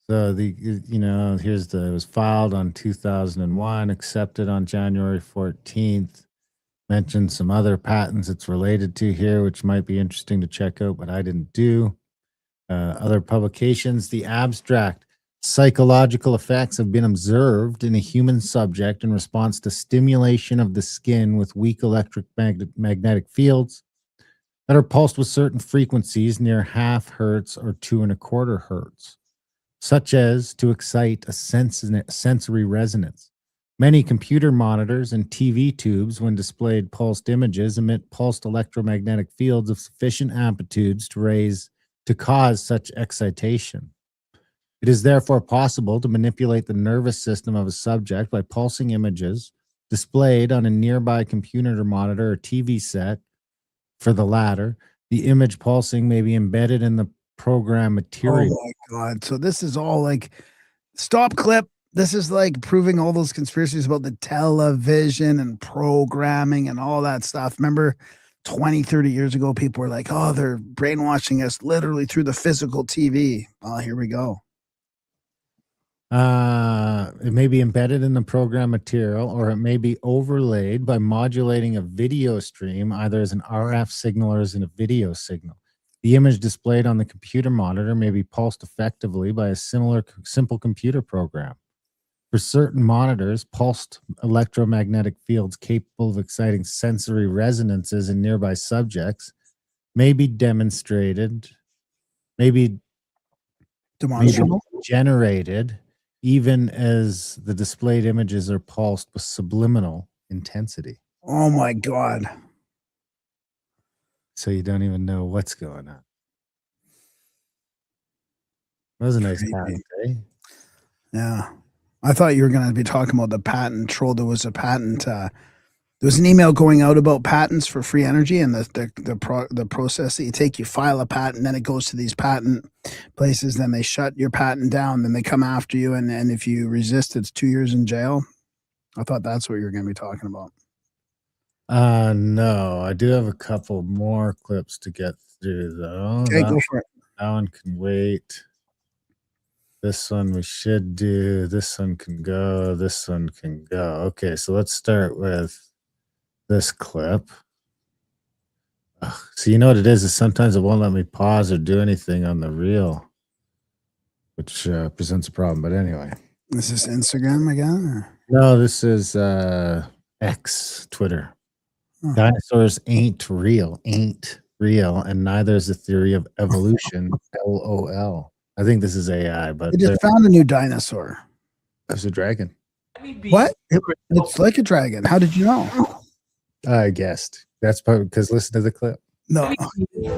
So it was filed on 2001, accepted on January 14th. Mentioned some other patents it's related to here, which might be interesting to check out, but I didn't do. Other publications, the abstract psychological effects have been observed in a human subject in response to stimulation of the skin with weak electric magnetic fields that are pulsed with certain frequencies near half hertz or 2.25 hertz, such as to excite a sensory resonance. Many computer monitors and TV tubes, when displayed pulsed images, emit pulsed electromagnetic fields of sufficient amplitudes to cause such excitation. It is therefore possible to manipulate the nervous system of a subject by pulsing images displayed on a nearby computer monitor or TV set. For the latter, the image pulsing may be embedded in the program material. Oh my God. So this is all like, stop clip. This is like proving all those conspiracies about the television and programming and all that stuff. Remember 20, 30 years ago, people were like, oh, they're brainwashing us literally through the physical TV. Oh, here we go. It may be embedded in the program material, or it may be overlaid by modulating a video stream, either as an RF signal or as a video signal. The image displayed on the computer monitor may be pulsed effectively by a simple computer program. For certain monitors, pulsed electromagnetic fields capable of exciting sensory resonances in nearby subjects may be demonstrated, demonstrable, generated, even as the displayed images are pulsed with subliminal intensity. Oh my God. So you don't even know what's going on. That was a nice patent, eh? Yeah. I thought you were going to be talking about the patent troll. There was a patent. There was an email going out about patents for free energy and the process that you take. You file a patent, then it goes to these patent places. Then they shut your patent down. Then they come after you, and if you resist, it's 2 years in jail. I thought that's what you were going to be talking about. No, I do have a couple more clips to get through, though. Okay, go for it. That one can wait. This one we should do. This one can go. This one can go. Okay, so let's start with this clip. So you know what it is sometimes it won't let me pause or do anything on the reel, which presents a problem. But anyway. Is this Instagram again? Or? No, this is X, Twitter. Oh. Dinosaurs ain't real, and neither is the theory of evolution, LOL. I think this is AI, but they just found a new dinosaur. There's a dragon. What? It's like a dragon. How did you know? I guessed. That's probably because listen to the clip. No.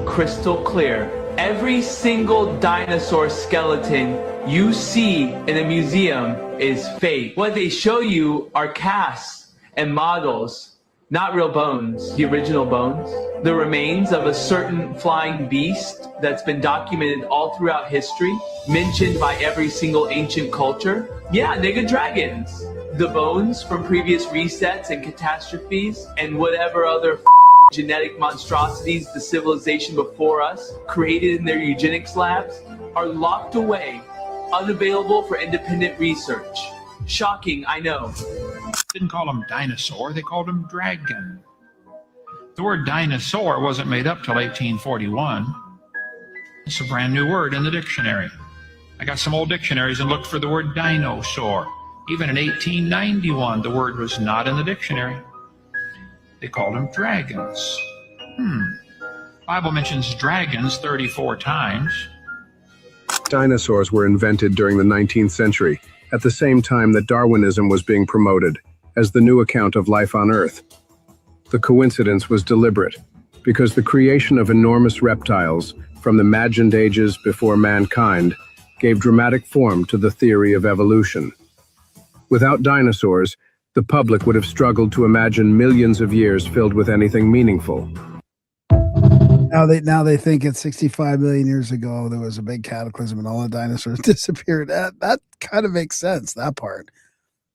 Crystal clear. Every single dinosaur skeleton you see in a museum is fake. What they show you are casts and models, not real bones. The original bones, the remains of a certain flying beast that's been documented all throughout history, mentioned by every single ancient culture. Yeah, nigga, dragons. The bones from previous resets and catastrophes and whatever other genetic monstrosities the civilization before us created in their eugenics labs are locked away, unavailable for independent research. Shocking, I know. Didn't call them dinosaur, they called them dragon. The word dinosaur wasn't made up till 1841. It's a brand new word in the dictionary. I got some old dictionaries and looked for the word dinosaur. Even in 1891, the word was not in the dictionary. They called them dragons. Bible mentions dragons 34 times. Dinosaurs were invented during the 19th century, at the same time that Darwinism was being promoted as the new account of life on Earth. The coincidence was deliberate, because the creation of enormous reptiles from the imagined ages before mankind gave dramatic form to the theory of evolution. Without dinosaurs, the public would have struggled to imagine millions of years filled with anything meaningful. Now they think it's 65 million years ago there was a big cataclysm and all the dinosaurs disappeared. That kind of makes sense, that part.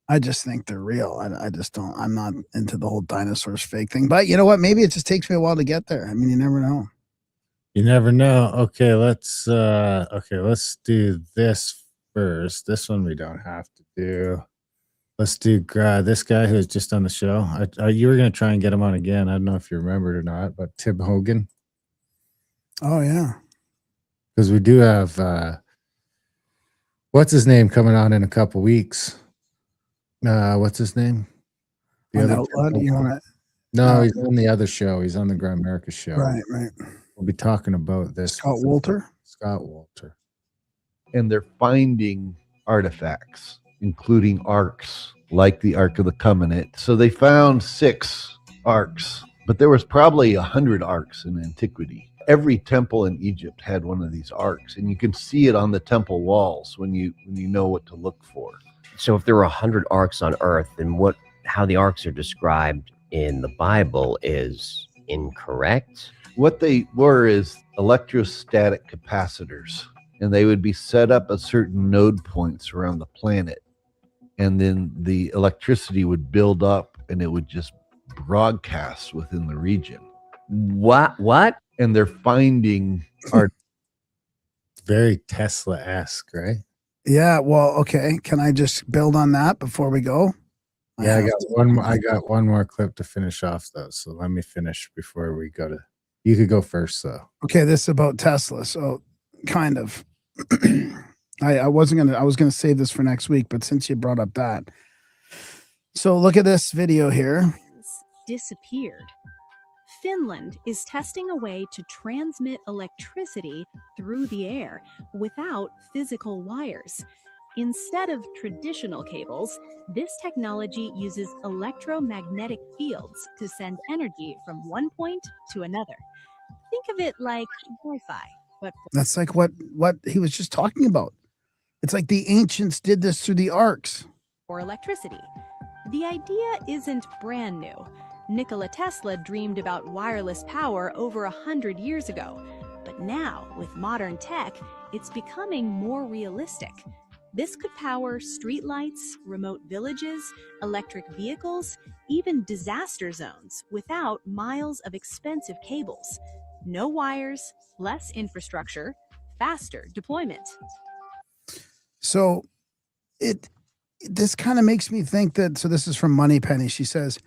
I just think they're real. I just don't. I'm not into the whole dinosaurs fake thing. But you know what? Maybe it just takes me a while to get there. I mean, you never know. You never know. Okay, let's do this first. This one we don't have to do. Let's do this guy who's just on the show. You were going to try and get him on again. I don't know if you remembered or not, but Tim Hogan. Oh, yeah. Because we do have, what's his name coming on in a couple weeks? What's his name? Outlawed, you want to? No, he's on the other show. He's on the Grimerica show. Right. We'll be talking about this. Scott Wolter? Scott Wolter. And they're finding artifacts, including arks, like the Ark of the Covenant. So they found 6 arks, but there was probably 100 arks in antiquity. Every temple in Egypt had one of these arks, and you can see it on the temple walls when you know what to look for. So if there were 100 arks on Earth, then how the arks are described in the Bible is incorrect? What they were is electrostatic capacitors, and they would be set up at certain node points around the planet, and then the electricity would build up and it would just broadcast within the region. What? And they're finding art. Very Tesla-esque, right? Yeah. Well, okay. Can I just build on that before we go? Yeah, I got one more clip to finish off though. So let me finish before we go to. You could go first though. Okay, this is about Tesla. So kind of. I was gonna save this for next week, but since you brought up that. So look at this video here. Disappeared. Finland is testing a way to transmit electricity through the air without physical wires. Instead of traditional cables, this technology uses electromagnetic fields to send energy from one point to another. Think of it like Wi-Fi, but That's like what he was just talking about. It's like the ancients did this through the arcs. for electricity. The idea isn't brand new. Nikola Tesla dreamed about wireless power over 100 years ago. But now, with modern tech, it's becoming more realistic. This could power streetlights, remote villages, electric vehicles, even disaster zones without miles of expensive cables. No wires, less infrastructure, faster deployment. So this kind of makes me think that, so this is from Moneypenny. She says,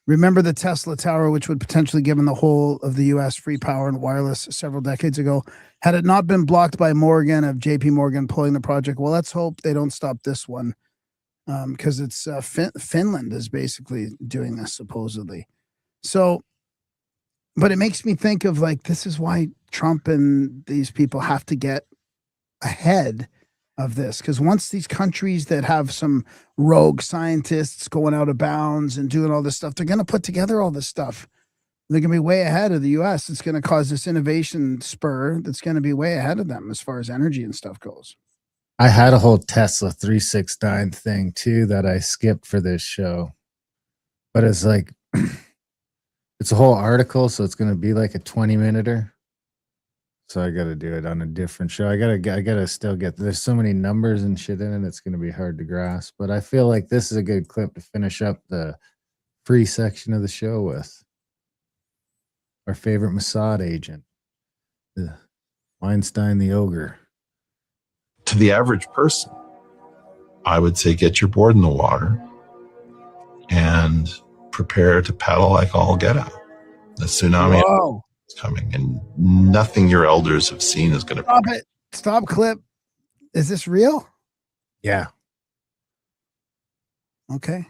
remember the Tesla Tower, which would potentially give the whole of the U.S. free power and wireless several decades ago? Had it not been blocked by Morgan of JP Morgan pulling the project, well, let's hope they don't stop this one, because it's Finland is basically doing this supposedly. So, but it makes me think of like, this is why Trump and these people have to get ahead of this, because once these countries that have some rogue scientists going out of bounds and doing all this stuff, they're going to put together all this stuff. They're going to be way ahead of the U.S. It's going to cause this innovation spur that's going to be way ahead of them as far as energy and stuff goes. I had a whole Tesla 369 thing too that I skipped for this show, but it's like it's a whole article, so it's going to be like a 20-minuter. So I got to do it on a different show. I gotta still get. There's so many numbers and shit in it. It's going to be hard to grasp. But I feel like this is a good clip to finish up the free section of the show with. Our favorite Mossad agent, the Weinstein the Ogre. To the average person, I would say get your board in the water and prepare to paddle like all get out. The tsunami is coming, and nothing your elders have seen is going to Stop it. Stop clip. Is this real? Yeah. Okay.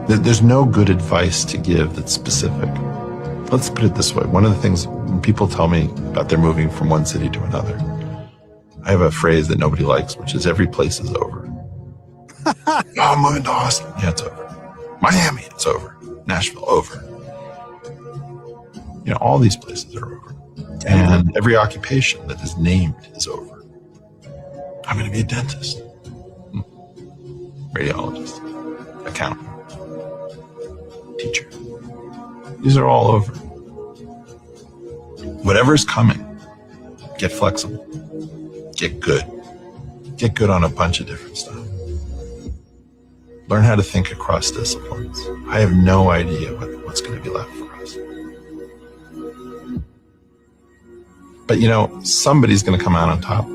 There's no good advice to give that's specific. Let's put it this way. One of the things when people tell me about their moving from one city to another, I have a phrase that nobody likes, which is every place is over. Oh, I'm moving to Austin. Yeah, it's over. Miami, it's over. Nashville, over. You know, all these places are over. And every occupation that is named is over. I'm going to be a dentist, radiologist, accountant, teacher. These are all over. Whatever's coming, get flexible, get good on a bunch of different stuff. Learn how to think across disciplines. I have no idea what's going to be left for us. But you know, somebody's going to come out on top.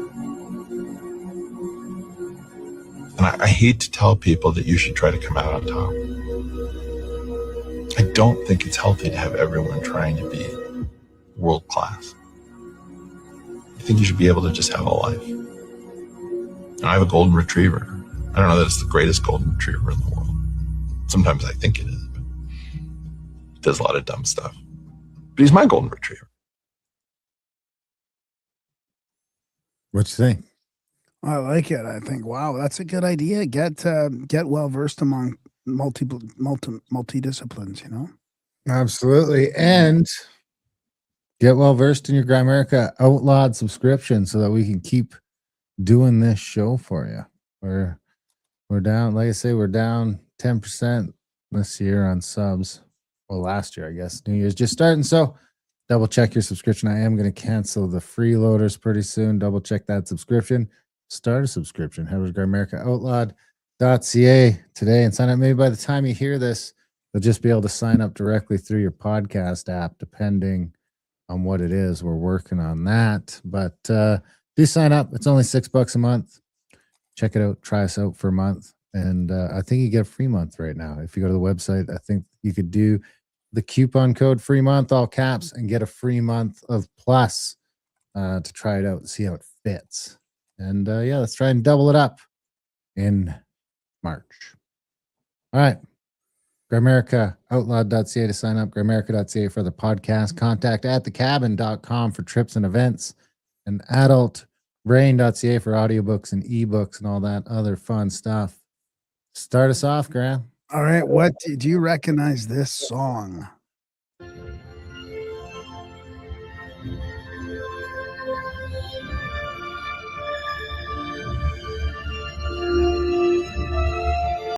And I hate to tell people that you should try to come out on top. I don't think it's healthy to have everyone trying to be world class. I think you should be able to just have a life. And I have a golden retriever. I don't know that it's the greatest golden retriever in the world. Sometimes I think it is, but he does a lot of dumb stuff. But he's my golden retriever. What you think? I like it. I think, wow, that's a good idea. Get well versed among multi disciplines. You know, Absolutely. And get well versed in your Grimerica Outlawed subscription so that we can keep doing this show for you. We're down, like I say, we're down 10% this year on subs. Well, last year, I guess. New Year's just starting. So double check your subscription. I am going to cancel the freeloaders pretty soon. Double check that subscription. Start a subscription. Head over to GrimericaOutlawed.ca today and sign up. Maybe by the time you hear this, you'll just be able to sign up directly through your podcast app, depending on what it is. We're working on that. But do sign up. It's only $6 a month. Check it out. Try us out for a month. And I think you get a free month right now. If you go to the website, I think you could do the coupon code free month, all caps, and get a free month of Plus to try it out and see how it fits. And yeah, let's try and double it up in March. All right. GrimericaOutlawed.ca to sign up. Grimerica.ca for the podcast. Contact at thecabin.com for trips and events. And adultbrain.ca for audiobooks and ebooks and all that other fun stuff. Start us off, Graham. all right. What do you recognize this song?